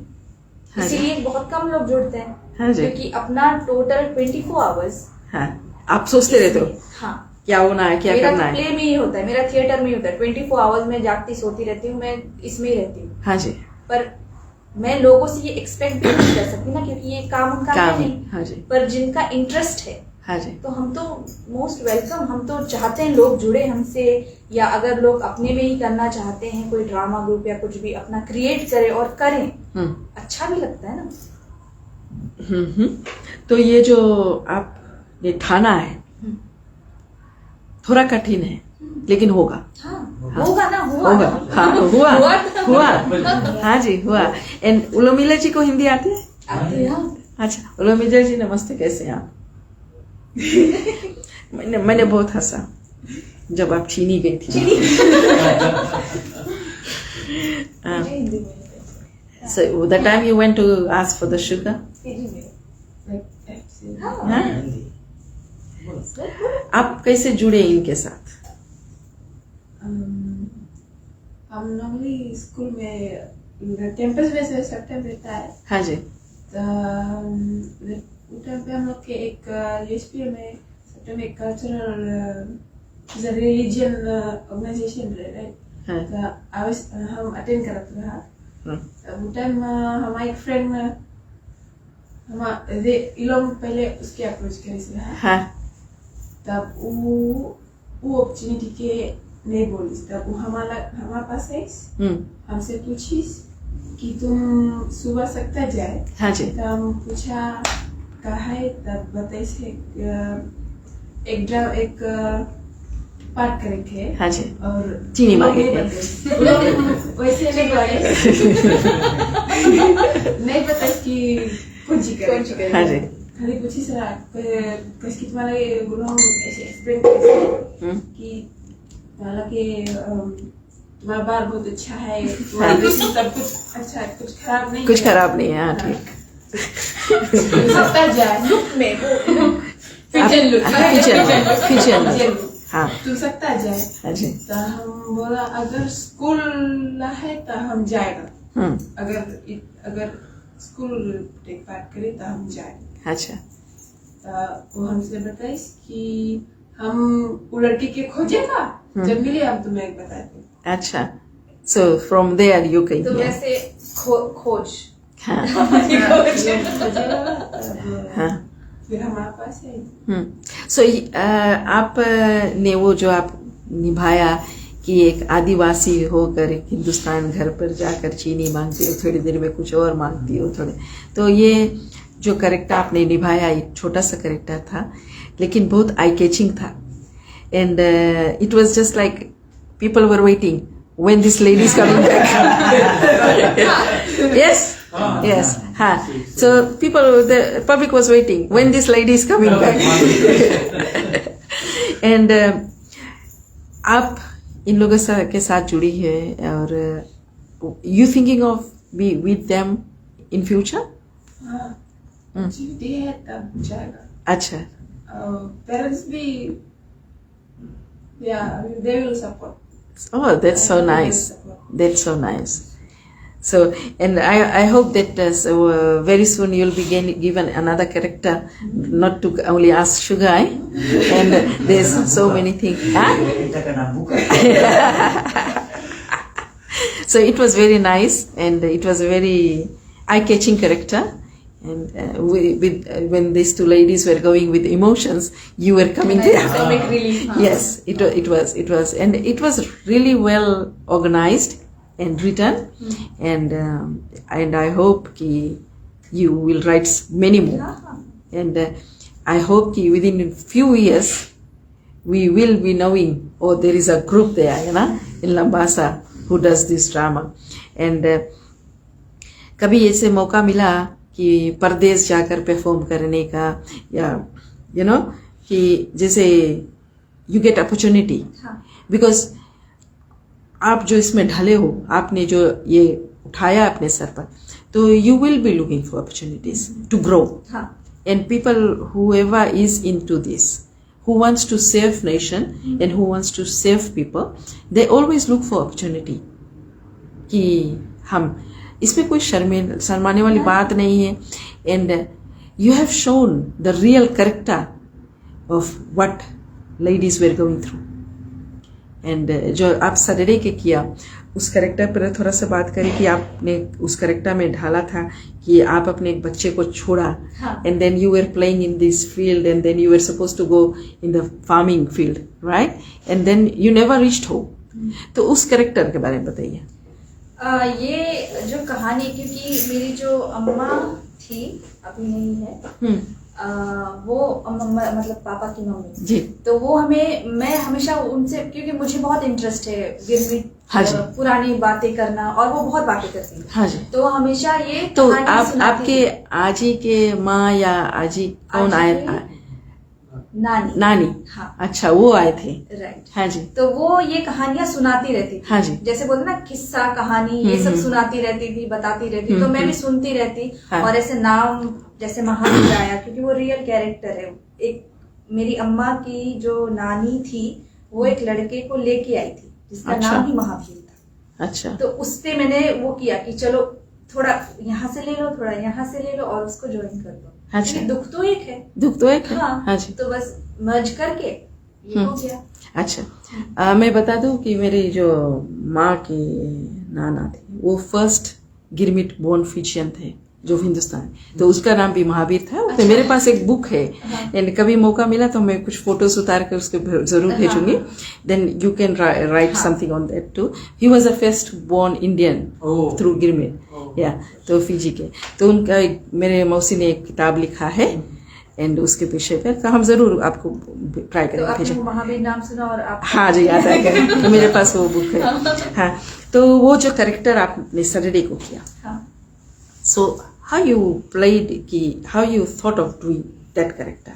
हाँ जी। इसीलिए बहुत कम लोग जुड़ते हैं। हाँ जी। क्योंकि अपना टोटल 24 आवर्स हाँ, आप सोचते रहते हो। हाँ, क्या होना है, क्या मेरा करना तो है। प्ले में ही होता है, मेरा थिएटर में ही होता है। 24 आवर्स में जागती सोती रहती हूँ, मैं इसमें ही रहती हूँ। हाँ जी, पर मैं लोगों से ये एक्सपेक्ट भी नहीं कर सकती ना, क्योंकि ये काम उनका है काम, नहीं। हाँ जी, पर जिनका इंटरेस्ट है हाँ जी, तो हम तो मोस्ट वेलकम, हम तो चाहते हैं लोग जुड़े हमसे, या अगर लोग अपने में ही करना चाहते हैं, कोई ड्रामा ग्रुप या कुछ भी अपना क्रिएट करे और करें, अच्छा भी लगता है ना। तो ये जो आपने ठाना है थोड़ा कठिन है, लेकिन होगा, हाँ होगा ना, हुआ होगा, ना। हाँ हुआ, हुआ हुआ, हाँ जी हुआ। एंड उलोमिला जी को हिंदी आती है? आती है, हाँ। अच्छा, उलोमिला जी नमस्ते, कैसे हैं आप? मैंने बहुत हंसा जब आप चीनी गई थी। मुझे हिंदी बोलनी है। So the time you went to ask for the sugar, हाँ। हाँ? आप कैसे जुड़े इनके साथ? हम नॉर्मली स्कूल में कैंपस में से सब टाइम रहता है, हाँ जी, तो उस टाइम पे हम लोग के एक यूएसपी में सब टाइम एक कल्चरल रिलीजियन ऑर्गेनाइजेशन रहे, हाँ, तो हम अटेंड करते रहा। हाँ, उस टाइम हमारा एक फ्रेंड हमारे इलोम पहले उसके अप्रोच करे से रहा, हाँ, तब वो अपॉर्चुनिटी के नहीं बोली, तब वो हमारे पास है, हमसे पूछी कि तुम सुबह सकता जाए, हाँ जी, तब हम पूछा कहा है, तब बताए से एक पार्ट करेंगे, हाँ जी, और चीनी लोग मांगे नहीं थे। बताए, लोग वैसे नहीं बताए, नहीं बताए कि कौन सी करें, हाँ जी, खाली पूछी सर कैसे तुम्हारा ये गुनाह ऐसे एक्सप्लेन कैसे कि तुम्हारा के तुम्हारा बार बहुत अच्छा है, तुम्हारा वैसे सब कुछ अच्छा है, कुछ खराब नहीं, कुछ खराब नहीं है, हाँ ठीक, सकता जाए लुक में वो Pigeon look. किचन, हाँ, तू सकता जाए, हाँ जी, तो हम बोला अगर स्कूल है तो हम जाएगा, अगर स्कूल टेक पार्ट करे तो हम जाएंगे। अच्छा, तो वो हमसे बताइए कि हम वो लड़की के खोजेगा, जब मिले हम तुम्हें बताते। अच्छा, so from there you can तो hear, वैसे खोज हाँ, खोजेगा, हाँ, फिर हमारे पास है। सो आप ने वो जो आप निभाया कि एक आदिवासी होकर एक हिंदुस्तान घर पर जाकर चीनी मांगती हो, थोड़ी देर में कुछ और मांगती हो थोड़े, तो ये जो करेक्टर आपने निभाया एक छोटा सा करेक्टर था, लेकिन बहुत आई कैचिंग था। And it was just like people were waiting when this lady is coming back. Yes, yes, so the public was waiting when this lady is coming back. And आप इन लोगों के साथ जुड़ी है, और you thinking of be with them in future? हाँ, जीती है तब जाएगा। अच्छा, पेरेंट्स भी, they will support. oh that's so nice, that's so nice. So, and I hope that very soon you'll be given another character, not to only ask Sugar, and there's so many things. बेटा का नाम बुका। So it was very nice, and it was a very eye-catching character. And when these two ladies were going with emotions, you were coming there. Comic relief. Yes, it was, and it was really well organized and written, and I hope कि you will write many more, and I hope कि within a few years we will be knowing, oh, there is a group there, in Lambasa who does this drama. And कभी ऐसे मौका मिला कि परदेश जाकर परफॉर्म करने का, या कि जैसे you get opportunity, because आप जो इसमें ढले हो, आपने जो ये उठाया अपने सर पर, तो you will be looking for opportunities to grow. And people, whoever is into this, who wants to save nation and who wants to save people, they always look for opportunity. कि हम इसमें कोई शर्माने वाली बात नहीं है. And you have shown the real character of what ladies were going through. And जो आप सैटरडे के किया उस करेक्टर पर थोड़ा सा बात करें कि आपने उस करेक्टर में ढाला था कि आप अपने एक बच्चे को छोड़ा and then you were playing in this field and then you were supposed to go in the farming field, right? And then you never reached home. तो उस करेक्टर के बारे में बताइए। ये जो कहानी, क्योंकि मेरी जो अम्मा थी, अभी नहीं है, वो मतलब पापा की मम्मी जी, तो वो मैं हमेशा उनसे, क्योंकि मुझे बहुत इंटरेस्ट है गिरमिट, हाँ जी, पुरानी बातें करना, और वो बहुत बातें करती है, हाँ जी। तो हमेशा ये तो कहानी आपके आजी के माँ या आजी कौन आए? नानी। हाँ, अच्छा, वो आए थे, राइट। हाँ जी। तो वो ये कहानियां सुनाती रहती थी, हाँ जी। जैसे बोलते ना किस्सा कहानी, ये सब सुनाती रहती थी, बताती रहती, तो मैं भी सुनती रहती। हाँ। और ऐसे नाम जैसे महावीर आया, क्योंकि वो रियल कैरेक्टर है। एक मेरी अम्मा की जो नानी थी, वो एक लड़के को लेके आई थी जिसका अच्छा। नाम भी महावीर था। अच्छा, तो उस पे मैंने वो किया कि चलो थोड़ा यहाँ से ले लो, थोड़ा यहाँ से ले लो, और उसको ज्वाइन कर दो। अच्छा। क्योंकि दुख तो एक है, दुख तो एक है, हाँ, हाँ जी। तो बस मर्ज करके ये हो गया। अच्छा, मैं बता दूं कि मेरी जो माँ की नाना थे वो फर्स्ट गिरमिट बोर्न फिजिशियन थे जो हिंदुस्तान, तो उसका नाम भी महावीर था। तो मेरे पास एक बुक है, एंड कभी मौका मिला तो मैं कुछ फोटोज उतार कर उसके जरूर भेजूंगी। Then you can write something on that too. He was the first born Indian through girmit, या तो फिजी के। तो उनका मेरे मौसी ने एक किताब लिखा है एंड उसके विषय पर, तो हम जरूर आपको ट्राई तो करेंगे आपने भेजें। महावीर नाम सुना और आप? हाँ जी, याद आ गया, तो मेरे पास वो बुक है। हाँ, तो वो जो कैरेक्टर आपने सैटरडे को किया, हाँ। सो हाउ यू प्लेड की, how you thought of doing that character?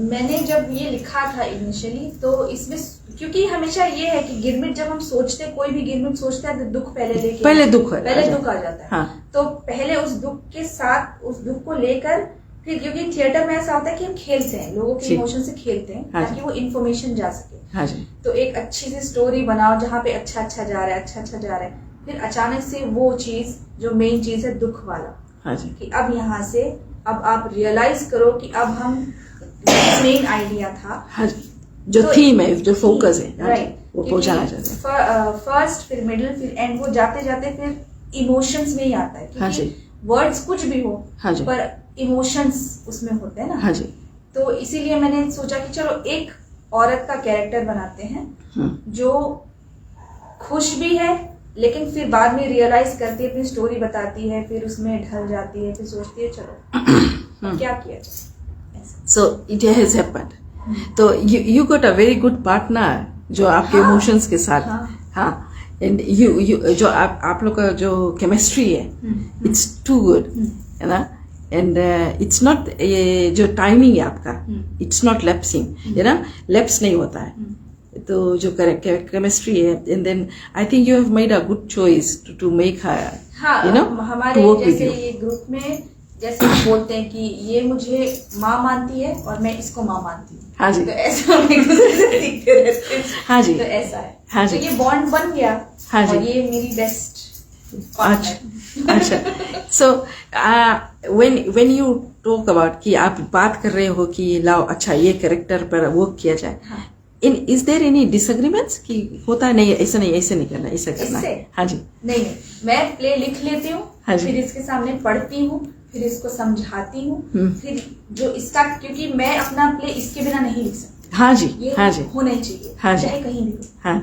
मैंने जब ये लिखा था इनिशियली, तो इसमें क्योंकि हमेशा ये है कि गिरमिट जब हम सोचते, कोई भी गिरमिट सोचता है तो दुख पहले लेके पहले दुख है, पहले दुख आ जाता है। हाँ। तो पहले उस दुख के साथ, उस दुख को लेकर फिर, क्योंकि थिएटर में ऐसा होता है कि हम खेलते हैं, लोगों के इमोशन से खेलते हैं, हाँ ताकि वो इन्फॉर्मेशन जा सके। हाँ जी। तो एक अच्छी सी स्टोरी बनाओ जहाँ पे अच्छा अच्छा जा रहा है, अच्छा अच्छा जा रहा है, फिर अचानक से वो चीज जो मेन चीज है दुख वाला, हाँ जी, कि अब यहाँ से अब आप रियलाइज करो कि अब हम मेन आइडिया था, हाँ जी, जो तो थीम है, जो फोकस है, हाँ जी, राइट, वो पहुंचाना चाहते हैं। फर्स्ट, फिर मिडिल, फिर एंड, वो जाते जाते फिर इमोशंस में ही आता है, हाँ जी। क्योंकि वर्ड्स कुछ भी हो, हाँ जी, पर इमोशंस उसमें होते हैं ना। हाँ जी। तो इसीलिए मैंने सोचा कि चलो एक औरत का कैरेक्टर बनाते हैं जो खुश भी है, लेकिन फिर बाद में रियलाइज करती है, अपनी स्टोरी बताती है, फिर उसमें ढल जाती है, फिर सोचती है चलो क्या किया जाए। So it has happened. तो you got a very good partner जो आपके हाँ, इमोशंस के साथ, हाँ, हाँ, एंड you जो आप लोग का जो केमिस्ट्री है, इट्स टू गुड, है ना। एंड इट्स नॉट, ये जो टाइमिंग है आपका, इट्स नॉट लैप्सिंग, है ना, लैप्स नहीं होता है। तो जो केमिस्ट्री है, and then I think you have made a good choice to make her, हाँ, यू नो, हमारे जैसे ये ग्रुप में जैसे हम बोलते हैं कि ये मुझे माँ मानती है और मैं इसको माँ मानती हूँ, हाँ जी, तो ऐसा हम एक दूसरे से सीखते रहते हैं। हाँ जी, तो ऐसा है, हाँ जी, तो ये बॉन्ड बन गया, हाँ जी, और ये मेरी बेस्ट। अच्छा, so when you talk about कि आप बात कर रहे हो कि लाओ अच्छा ये कैरेक्टर पर वर्क किया जाए, इज देयर एनी डिसएग्रीमेंट्स कि होता है नहीं, ऐसा नहीं, ऐसे नहीं करना, ऐसा करना है? हाँ जी, नहीं, मैं प्ले लिख लेती हूँ, हाँ जी, फिर इसके सामने पढ़ती हूँ, फिर इसको समझाती हूँ, फिर जो इसका, क्योंकि मैं अपना प्ले इसके बिना नहीं लिख सकती, हाँ जी, ये हाँ जी, होना ही चाहिए, हाँ जी, चाहे कहीं भी हो। हाँ,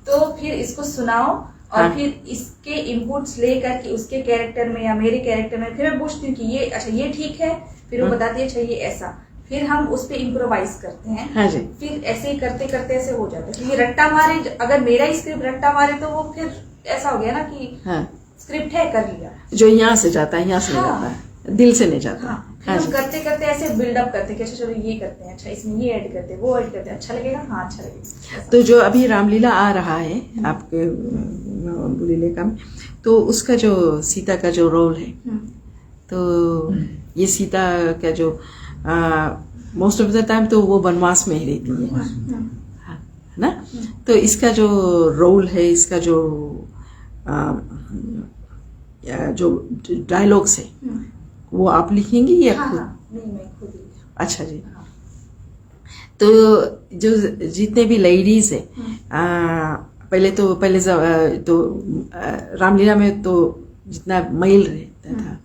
तो फिर इसको सुनाओ, और हाँ, फिर इसके इनपुट्स लेकर के उसके कैरेक्टर में या मेरे कैरेक्टर में, फिर मैं पूछती हूँ कि ये अच्छा ये ठीक है, फिर वो बताती है अच्छा ये ऐसा, फिर हम उस पे इम्प्रोवाइज करते हैं, हाँ जी, फिर ऐसे ही करते करते ऐसे हो जाता है। क्योंकि रट्टा मारे, अगर मेरा ही स्क्रिप्ट रट्टा मारे तो वो फिर ऐसा हो गया ना कि हाँ, स्क्रिप्ट है कर लिया, जो यहाँ से जाता है, यहाँ से नहीं हाँ, जाता है, दिल से नहीं जाता। हाँ, फिर हाँ हम जी, करते करते ऐसे बिल्डअप करते हैं कि अच्छा चलो ये करते हैं, अच्छा इसमें ये ऐड करते हैं, वो ऐड करते हैं, अच्छा लगेगा, हाँ अच्छा लगेगा। तो जो अभी रामलीला आ रहा है आपके बुलीले का, तो उसका जो सीता का जो रोल है, तो ये सीता का जो मोस्ट ऑफ द टाइम तो वो वनवास में ही रहती है ना, तो इसका जो रोल है, इसका जो डायलॉग्स है, वो आप लिखेंगी या हाँ खुद? हाँ, नहीं मैं खुद ही। अच्छा जी। तो जो जितने भी लेडीज है रामलीला में तो जितना मेल रहता था,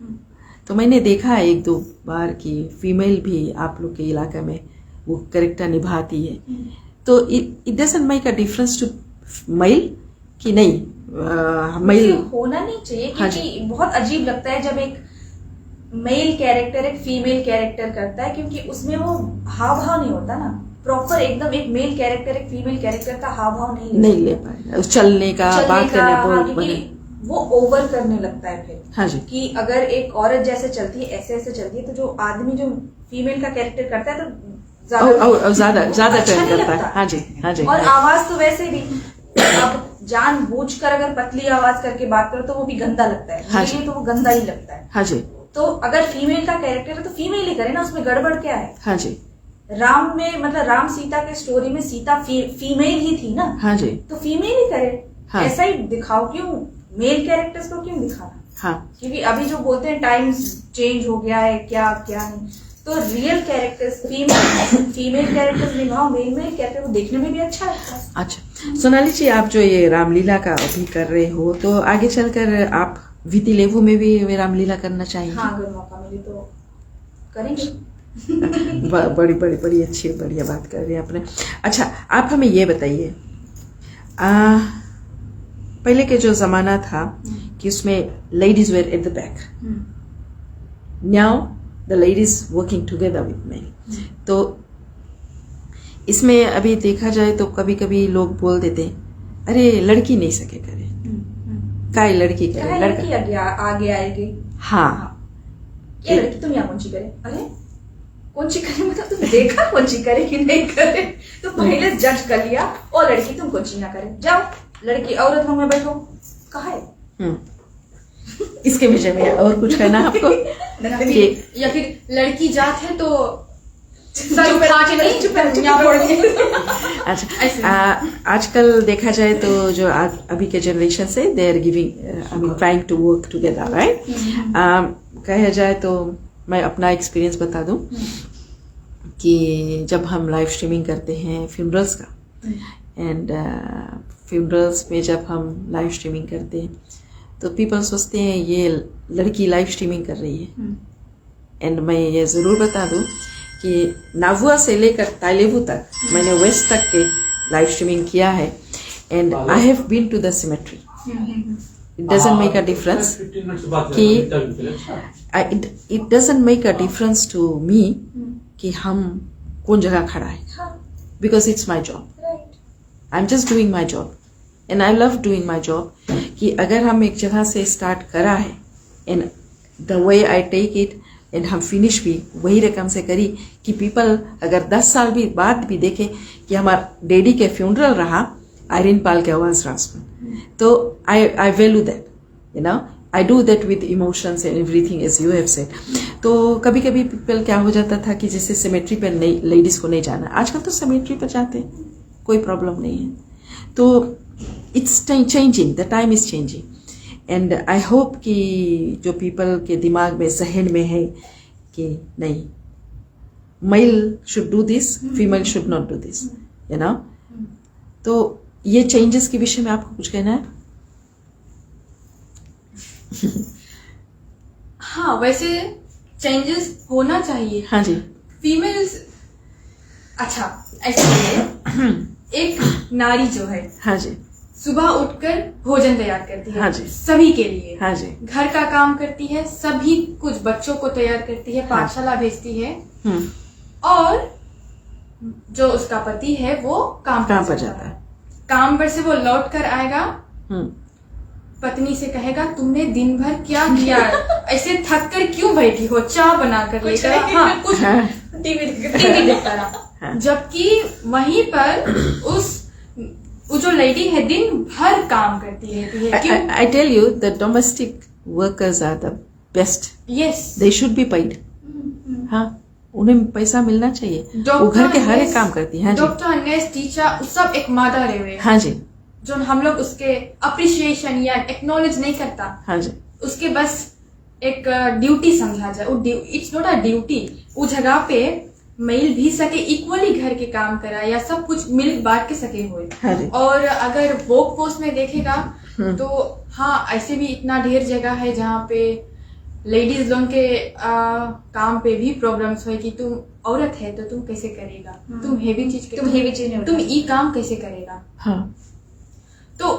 तो मैंने देखा है एक दो बार कि फीमेल भी आप लोग के इलाके में वो कैरेक्टर निभाती है, तो it doesn't make a difference to male कि नहीं मेल होना नहीं चाहिए, हाँ क्योंकि बहुत अजीब लगता है जब एक मेल कैरेक्टर एक फीमेल कैरेक्टर करता है, क्योंकि उसमें वो हाव भाव नहीं होता ना प्रॉपर एकदम। एक मेल कैरेक्टर एक फीमेल कैरेक्टर का हाव भाव नहीं ले पाए, चलने का बात करने हाँ, बोल क्योंकि वो ओवर करने लगता है फिर। हाँ जी। कि अगर एक औरत जैसे चलती है ऐसे ऐसे चलती है, तो जो आदमी जो फीमेल का कैरेक्टर करता है तो ज्यादा अच्छा ट्रेंड नहीं करता है। लगता। हाँ जी, हाँ जी। और आवाज तो वैसे भी अब जानबूझकर अगर पतली आवाज करके बात करो तो वो भी गंदा लगता है। हाँ मेरे जी। लिए तो वो गंदा ही लगता है। हाँ जी, तो अगर फीमेल का कैरेक्टर है तो फीमेल ही करे ना, उसमें गड़बड़ क्या है? हाँ जी, राम में मतलब राम सीता के स्टोरी में सीता फीमेल ही थी ना, हाँ जी, तो फीमेल ही करे। हाँ। ऐसा ही दिखाओ, क्यों मेल कैरेक्टर्स को क्यों दिखाना? हाँ क्योंकि अभी जो बोलते हैं टाइम्स चेंज हो गया है, क्या क्या नहीं, तो रियल कैरेक्टर्स फीमेल कैरेक्टर्स निभाओ, मेल कैरेक्टर को देखने में भी अच्छा लगता है। अच्छा सोनाली जी, आप जो ये रामलीला का अभी कर रहे हो, तो आगे चलकर आप वीति लेवु में भी रामलीला करना चाहेंगे? हाँ, अगर मौका मिले तो करेंगे। बड़ी बड़ी बड़ी अच्छी बढ़िया बात कर रही हैं आपने। अच्छा, आप हमें ये बताइए, पहले के जो जमाना था कि उसमें ladies were at the back, now the ladies working together with men. तो इसमें अभी देखा जाए तो कभी कभी लोग बोल देते हैं, अरे लड़की नहीं सके करे, काय लड़की करे, क्या लड़का। लड़की आगे आएगी? हाँ, क्या लड़की तुम यहाँ कौन सी करे? अरे कौन सी करे मतलब तुम देखा कौन सी करे कि नहीं करे? तो पहले जज कर लिया, और लड़की तुम कौन सी ना करे, जाओ लड़की औरत रूम में बैठो। कहा है? इसके विषय में और कुछ कहना है आपको? कि या फिर लड़की जात है तो सर उठा के नहीं यहाँ पड़ गई। अच्छा, आजकल देखा जाए तो जो अभी के जनरेशन से they are giving I mean trying to work together, right? कहा जाए तो मैं अपना एक्सपीरियंस बता दूं कि जब हम लाइव स्ट्रीमिंग करते हैं फ्यूनरल्स का, एंड फ्यूनरल्स में जब हम लाइव स्ट्रीमिंग करते हैं तो पीपल सोचते हैं ये लड़की लाइव स्ट्रीमिंग कर रही है। एंड मैं ये ज़रूर बता दूं कि नावुआ से लेकर ताइलेवु तक मैंने वेस्ट तक के लाइव स्ट्रीमिंग किया है, and I have been to the cemetery. It doesn't make a difference कि it doesn't make a difference to me कि हम कौन जगह खड़ा है, because it's my job. I am just doing my job and I love doing my job. कि अगर हम एक जगह से स्टार्ट करा है and the way I take it and हम फिनिश भी वही रकम से करी कि पीपल अगर 10 साल भी बाद भी देखे कि हमारा डैडी के फ्यूनरल रहा आयरन पाल के आवाज ट्रांसफर, तो I value that, you know, I do that with emotions and everything as you have said. तो कभी कभी पीपल क्या हो जाता था कि जैसे सिमेट्री पर नहीं, लेडीज को नहीं जाना, आजकल तो सिमेट्री पर जाते हैं, कोई प्रॉब्लम नहीं है। तो it's changing, the time is changing, and I hope कि जो पीपल के दिमाग में जहन में है कि नहीं, male should do this, female should not do this, you know. तो ये चेंजेस के विषय में आपको कुछ कहना है? हाँ, वैसे चेंजेस होना चाहिए। हाँ जी, फीमेल्स, अच्छा ऐसे है, एक नारी जो है, हाँ जी, सुबह उठकर भोजन तैयार करती है, हाँ जी, सभी के लिए, हाँ जी, घर का काम करती है, सभी कुछ बच्चों को तैयार करती है, पाठशाला भेजती है, और जो उसका पति है वो काम पर जाता है। काम पर से वो लौट कर आएगा, पत्नी से कहेगा तुमने दिन भर क्या किया, ऐसे थक कर क्यों बैठी हो, चाय बना कर लेकर, हाँ कुछ टीवी देखता रहा। जबकि वहीं पर वो जो लेडी है दिन भर काम करती रहती है। क्यों? I tell you, the domestic workers are the best. Yes. They should be paid. हाँ, उन्हें पैसा मिलना चाहिए, वो घर के हर एक काम करती है। हाँ जी, डॉक्टर, नर्स, टीचर सब एक मादा रहे हुए। हाँ जी, जो हम लोग उसके अप्रिशिएशन या एक्नॉलेज नहीं करता, हाँ जी, उसके बस एक ड्यूटी समझा जाए, इट्स नॉट अ ड्यूटी। उस जगह पे मेल भी सके इक्वली घर के काम करा या सब कुछ मिल बांट के सके हुए। हाँ जी। और अगर वर्क पोस्ट में देखेगा तो हाँ ऐसे भी इतना ढेर जगह है जहाँ पे लेडीज लोग के काम पे भी प्रॉब्लम्स हुए कि तुम औरत है तो तुम कैसे करेगा, तुम हेवी चीज नहीं तुम ई काम कैसे करेगा, हाँ तो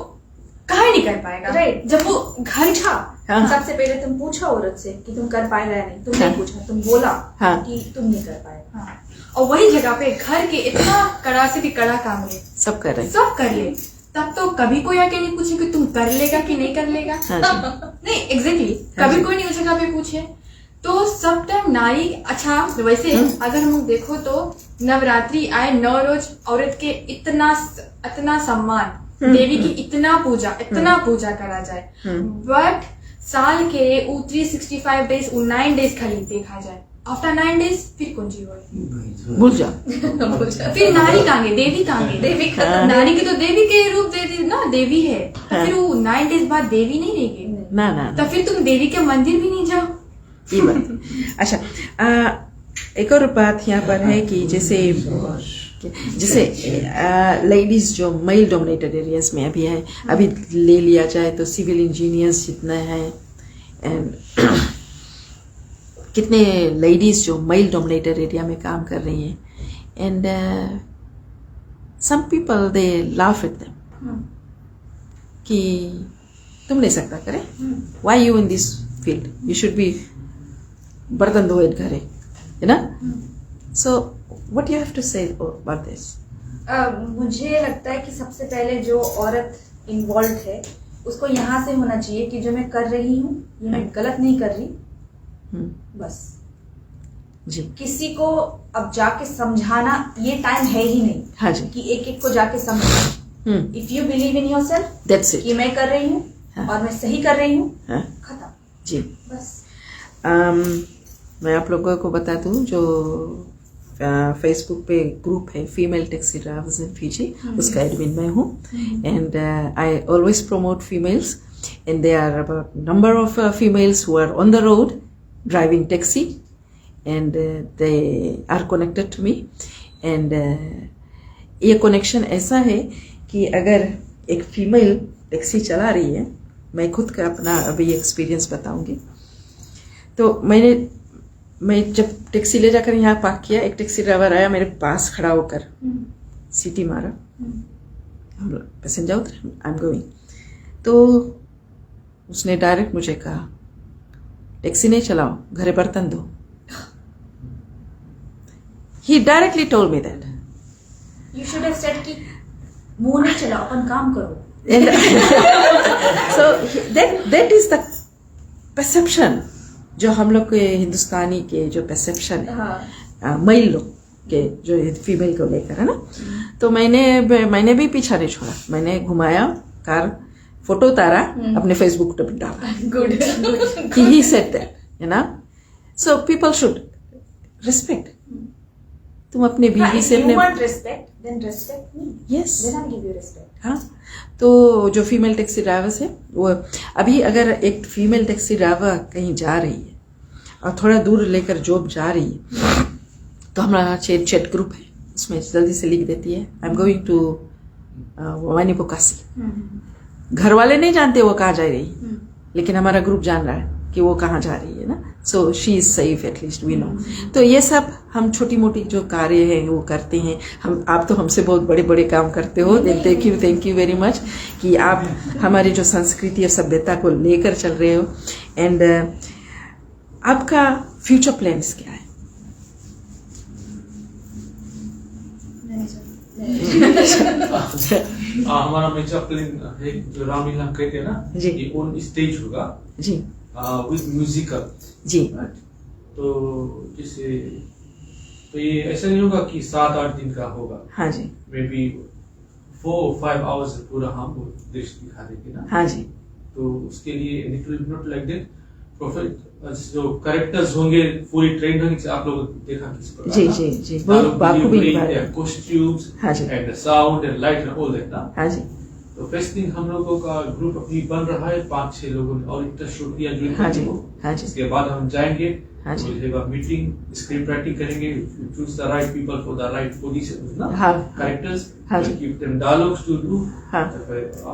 काहे नहीं कर पाएगा। राइट। जब वो घर पूछा, हाँ। सबसे पहले तुम पूछा औरत से कि तुम कर पाएगा या नहीं, तुम हाँ। नहीं पूछा, तुम बोला हाँ। कि तुम नहीं कर पाएगा। हाँ, और वही जगह पे घर के इतना कड़ा से भी कड़ा काम ले सब कर रहे हैं। सब कर ले, तब तो कभी कोई आके नहीं पूछे कि तुम कर लेगा कि नहीं कर लेगा। हाँ जी। नहीं एग्जैक्टली हाँ कभी जी। कोई नहीं उस जगह पे पूछे। तो सब टाइम नारी अच्छा वैसे अगर हम लोग देखो तो नवरात्रि आए 9 रोज औरत के इतना सम्मान, देवी की इतना पूजा करा जाए, बट साल के 365 डेज 9 डेज खाली देखा जाए, आफ्टर 9 डेज फिर कौन सी हो भूल जाओ। फिर नारी कांगे, देवी कांगे, देवी खत्म। हाँ। नारी की तो देवी के रूप दे दी ना, देवी है तो हाँ। फिर वो 9 डेज बाद देवी नहीं रहेगी, ना ना तो फिर तुम देवी के मंदिर भी नहीं जाओ। ये बात। अच्छा, एक और बात यहाँ पर है कि जैसे लेडीज जो मेल डोमिनेटेड एरियाज में अभी है, अभी ले लिया जाए तो सिविल इंजीनियर्स जितने हैं एंड कितने लेडीज जो मेल डोमिनेटेड एरिया में काम कर रही हैं, and some people they laugh at them कि तुम नहीं सकता करे, why you in this field, you should be बर्तन धोए घरे, है ना। So what you have to say about this? मुझे लगता है कि सबसे पहले जो औरत इन्वॉल्व है उसको यहाँ से होना चाहिए कि जो मैं कर रही हूँ ये मैं गलत नहीं कर रही, बस जी किसी को अब जाके समझाना ये टाइम है ही नहीं। हाँ जी। कि एक को जाके समझाना। If you believe in yourself that's it. कि मैं कर रही हूँ हाँ। और मैं सही कर रही हूँ, हाँ खत्म, जी। बस। मैं आप लोगों को बता दूं जो फेसबुक पे ग्रुप है फीमेल टैक्सी ड्राइवर्स इन फीजी, उसका एडमिन मैं हूँ, and I always promote females, and there are about number of females who are on the road driving taxi, and they are connected to me, and ये कनेक्शन ऐसा है कि अगर एक फीमेल टैक्सी चला रही है, मैं खुद का अपना अभी एक्सपीरियंस बताऊंगी। तो मैं जब टैक्सी ले जाकर यहाँ पार्क किया, एक टैक्सी ड्राइवर आया मेरे पास खड़ा होकर सीटी मारा, हम पैसेंजर उतरे, आई एम गोइंग, तो उसने डायरेक्ट मुझे कहा टैक्सी नहीं चलाओ, घरे बर्तन दो। He directly told me that. You should have said कि मुंह नहीं चलाओ, अपन काम करो। So that is the perception जो हम लोग के हिंदुस्तानी के जो perception है मेल लोग के जो फीमेल को लेकर है ना। तो मैंने भी पीछा नहीं छोड़ा, मैंने घुमाया कार, फोटो उतारा, अपने फेसबुक पे डाला। Good. He said that, you know, so people should respect. तुम अपने बीवी से अपने respect, then respect me. Yes. Then I'll give you respect. हाँ, तो जो फीमेल टैक्सी ड्राइवर्स है वो अभी अगर एक फीमेल टैक्सी ड्राइवर कहीं जा रही है और थोड़ा दूर लेकर जॉब जा रही है, तो हमारा चैट ग्रुप है, उसमें जल्दी से लिख देती है आई एम गोइंग टू वानीपोकासी। घर वाले नहीं जानते वो कहाँ जा रही है, लेकिन हमारा ग्रुप जान रहा है कि वो कहाँ जा रही है ना। So she is safe, at least we know. तो ये सब हम छोटी मोटी जो कार्य हैं वो करते हैं। हम आप तो हमसे बहुत बड़े बड़े काम करते हो, थैंक यू वेरी मच कि आप हमारी जो संस्कृति और सभ्यता को लेकर चल रहे हो। एंड आपका फ्यूचर प्लान्स क्या है? हमारा मेजर प्लान है जो रामलीला कहते हैं ना जी। ये ऑन स्टेज होगा जी विद म्यूजिकल जी। तो जैसे तो ये ऐसा नहीं होगा कि 7-8 दिन का होगा, हाँ जी। मे बी 4-5 आवर्स पूरा हम वो देश दिखा देंगे ना। हाँ जी। तो उसके लिए it will not like that prophet जो कैरेक्टर्स होंगे पूरी ट्रेंड होंगे, आप लोग देखा किस प्रकार जी जी जी, बहुत बाखूबी बात है। कॉस्ट्यूम्स हाँ जी। And the sound and light and all that ना। हाँ जी। तो फर्स्ट थिंग हम लोगों का ग्रुप अभी बन रहा है 5-6 लोगों ने और इंटरेस्ट शो किया ज्वाइन हाँ जी, करने को। हाँ जी। इसके बाद हम जाएंगे, हाँ जी। we'll have a meeting, script writing करेंगे, choose the right people for the right positions, ना हाँ। characters, हाँ we'll ji. give them dialogues to do, हाँ।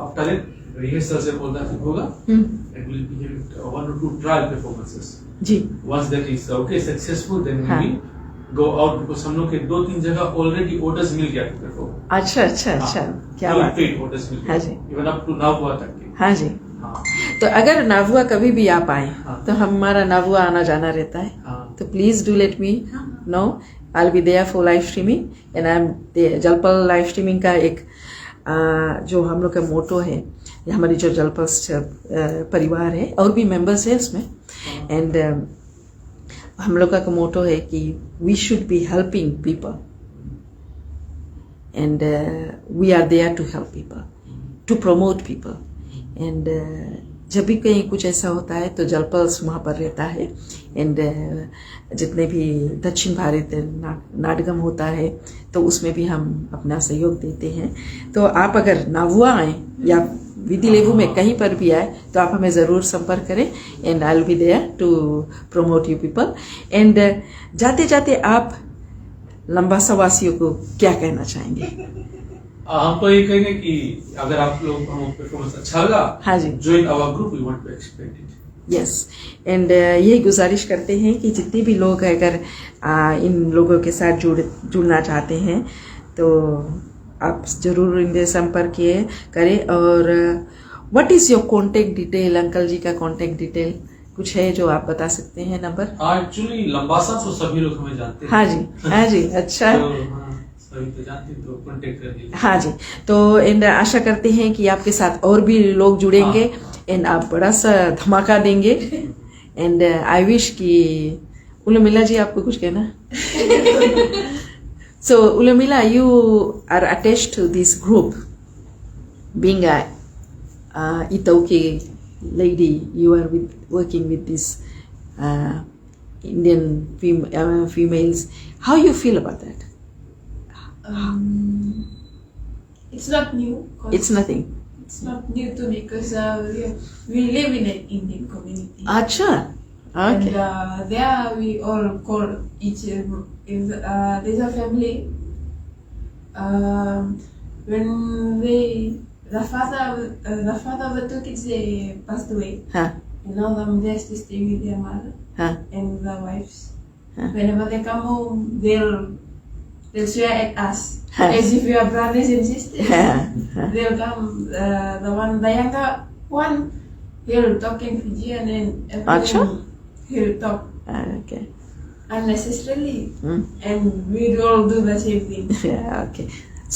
after that rehearsal से all that होगा, and we'll be having 1 or 2 trial performances. Ji Once that is okay successful, then we हाँ। will go out because हम लोग के 2-3 जगह ऑलरेडी ऑर्डर्स मिल गया था perform। अच्छा अच्छा अच्छा, क्या full बात है। paid orders मिल हाँ गया, जी। even up to नावुआ तक के। हाँ जी। हाँ तो अगर नावुआ कभी भी आप आए हाँ। तो हमारा नावुआ आना जाना रहता है, हाँ। तो please do let me know, I will be there for live streaming and I am जलपल लाइव स्ट्रीमिंग का एक जो हम लोग का मोटो है, ये हमारी जो जलपल परिवार है और भी मेंबर्स है उसमें, एंड हम लोग का मोटो है कि we should be helping people and we are there to help people, to promote people, and जब भी कहीं कुछ ऐसा होता है तो जलपल्स वहाँ पर रहता है, एंड जितने भी दक्षिण भारत नाटगम होता है तो उसमें भी हम अपना सहयोग देते हैं। तो आप अगर नावुआ आए या विधि लेवू में कहीं पर भी आए तो आप हमें ज़रूर संपर्क करें, and I will be there to promote you people. And जाते जाते आप लंबासा वासियों को क्या कहना चाहेंगे? हम तो ये कहेंगे कि अगर आप लोग हम परफॉर्मेंस अच्छा लगा, हाँ जी। Join our group, we want to expect it. Yes, and यही गुजारिश करते हैं कि जितने भी लोग अगर इन लोगों के साथ जुड़ना चाहते हैं तो आप जरूर इनसे संपर्क करें। और what is your contact detail? Uncle जी का कॉन्टेक्ट डिटेल कुछ है जो आप बता सकते हैं? नंबर? एक्चुअली लंबासा तो सभी लोग हमें जानते हैं। हाँ जी, हाँ जी, अच्छा। तो हाँ, सभी तो जानते हैं, तो कांटेक्ट करिए। हाँ जी, तो एंड आशा करते हैं कि आपके साथ और भी लोग जुड़ेंगे, एंड आप बड़ा सा धमाका देंगे, एंड आई विश कि उलमिला जी आपको कुछ कहना? So Ulamila, you are attached to this group, being a Itaukei lady. You are working with this Indian females. How you feel about that? It's not new. 'cause It's nothing. It's not new to me because we live in an Indian community. Acha. Okay. And there we all call each other. If there's a family, when the father of the 2 kids, they passed away, Huh. and now them they're still staying with their mother Huh. and the wives. Huh. Whenever they come home, they'll swear at us Huh. as if we are brothers and sisters. Huh. They'll come, the younger one, he'll talk in Fijian and Acha. he'll talk Okay. unnecessarily, Hmm. and we all do the same thing. Yeah. Okay.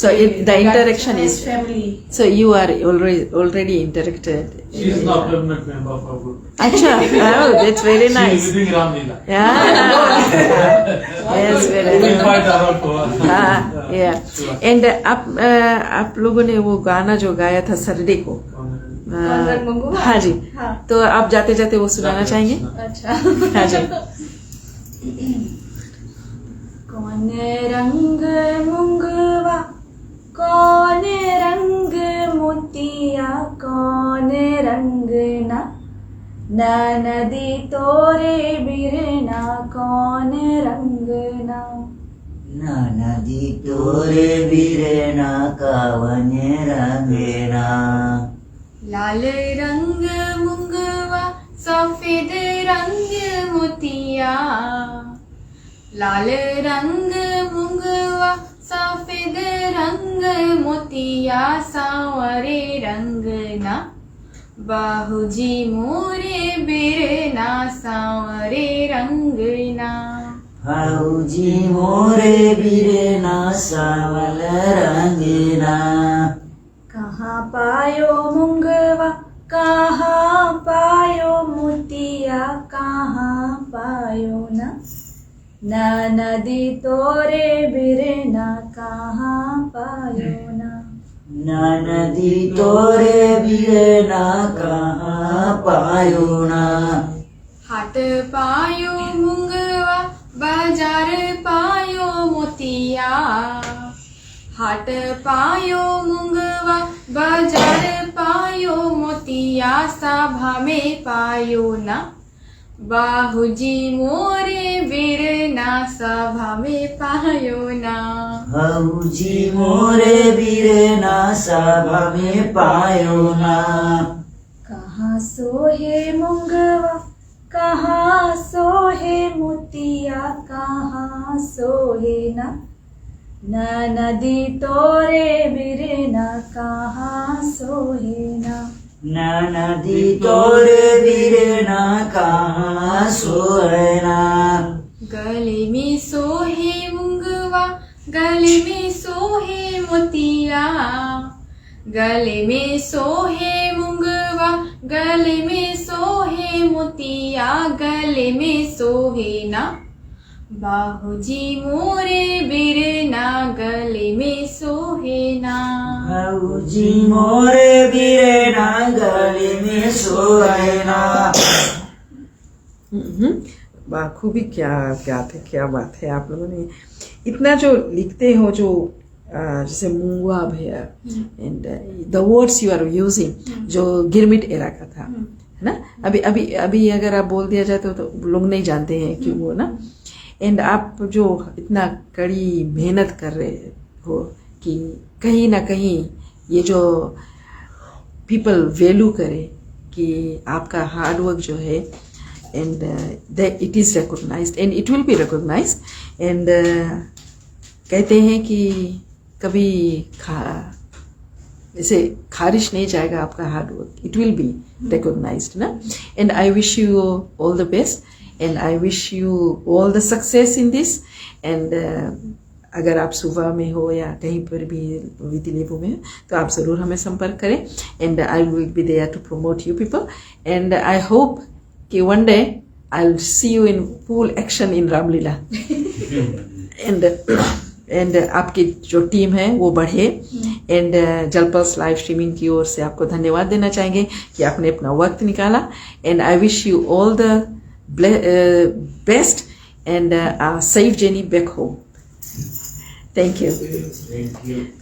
So the interaction is. family. So you are already interacted. She is not permanent member of our group. Acha. Oh, that's very She nice. is doing Ramlila. Yeah. Yes, very We nice. invite her out for. हाँ, yeah. Sure. And आप लोगों ने वो गाना जो गाया था सरडे को, कौन रंग मंगवा? हाँ जी, हाँ। तो आप जाते जाते वो सुनाना चाहेंगे? अच्छा। हाँ जी। कौन रंग मुंगवा, कौन रंग मोतिया, कौन रंग ना नदी तोरे बिरना, कौन रंग ना नदी तोरे बिरना, कावन रंगेना। लाल रंग मुंगवा, सफेद रंग मोतिया, लाल रंग मुंगवा, सफेद रंग मोतिया, सांवरे रंग ना, बाहुजी मोरे बिरना, सांवरे रंग ना। हाउजी मोरे बिरना, सावल रंगेना। कहाँ पायो मुंगवा, कहाँ पायो मोतिया, कहाँ पायो ना नदी तोरे बिरना, कहाँ पायो ना नदी तोरे बिरना, कहाँ पायो ना। हाट पायो मुंगवा, बाजार पायो मोतिया, हाट पायो मुंगवा बाजार पायो मोतिया सभा में पायो ना बाहुजी मोरे वीरना सभा में पायो ना बाबूजी मोरे वीरना सभा में पायो ना कहाँ सोहे मुंगवा कहाँ सोहे मोतिया कहाँ सोहे ना नदी तोरे बिरना कहाँ सोहे ना नदी तोरे वीरना कहाँ सोना गले में सोहे मुंगवा गले में सोहे मोतिया गले में सोहे मुंगवा गले में सोहे मोतिया गले में सोहे ना बाहुजी मोरे बिरना गले में सोहे ना बाबूजी मोरे वीरना गले में सोना खूबी क्या बात है, क्या बात है। आप लोगों ने इतना जो लिखते हो, जो जैसे मुंगवा भैया and the words you are using, जो गिरमिट एरा का था, है ना। अभी अगर आप बोल दिया जाए तो लोग नहीं जानते हैं क्यों वो ना। एंड आप जो इतना कड़ी मेहनत कर रहे हो कि कहीं ना कहीं ये जो पीपल वैल्यू करे कि आपका हार्ड वर्क जो है, and it is recognised and it will be recognised. And कहते हैं कि कभी ऐसे खारिश नहीं जाएगा आपका hard work, it will be recognised ना। And I wish you all the best and I wish you all the success in this. And अगर आप सुबह में हो या कहीं पर भी विधि लेबू में हो तो आप ज़रूर हमें संपर्क करें। And I will be there to promote you people. And I hope कि one day I will see you in full action in Ramlila. And आपकी जो टीम है वो बढ़े। एंड जलपल्स लाइव स्ट्रीमिंग की ओर से आपको धन्यवाद देना चाहेंगे कि आपने अपना वक्त निकाला। And I wish you all the best and safe journey back home. Thank you. Thank you.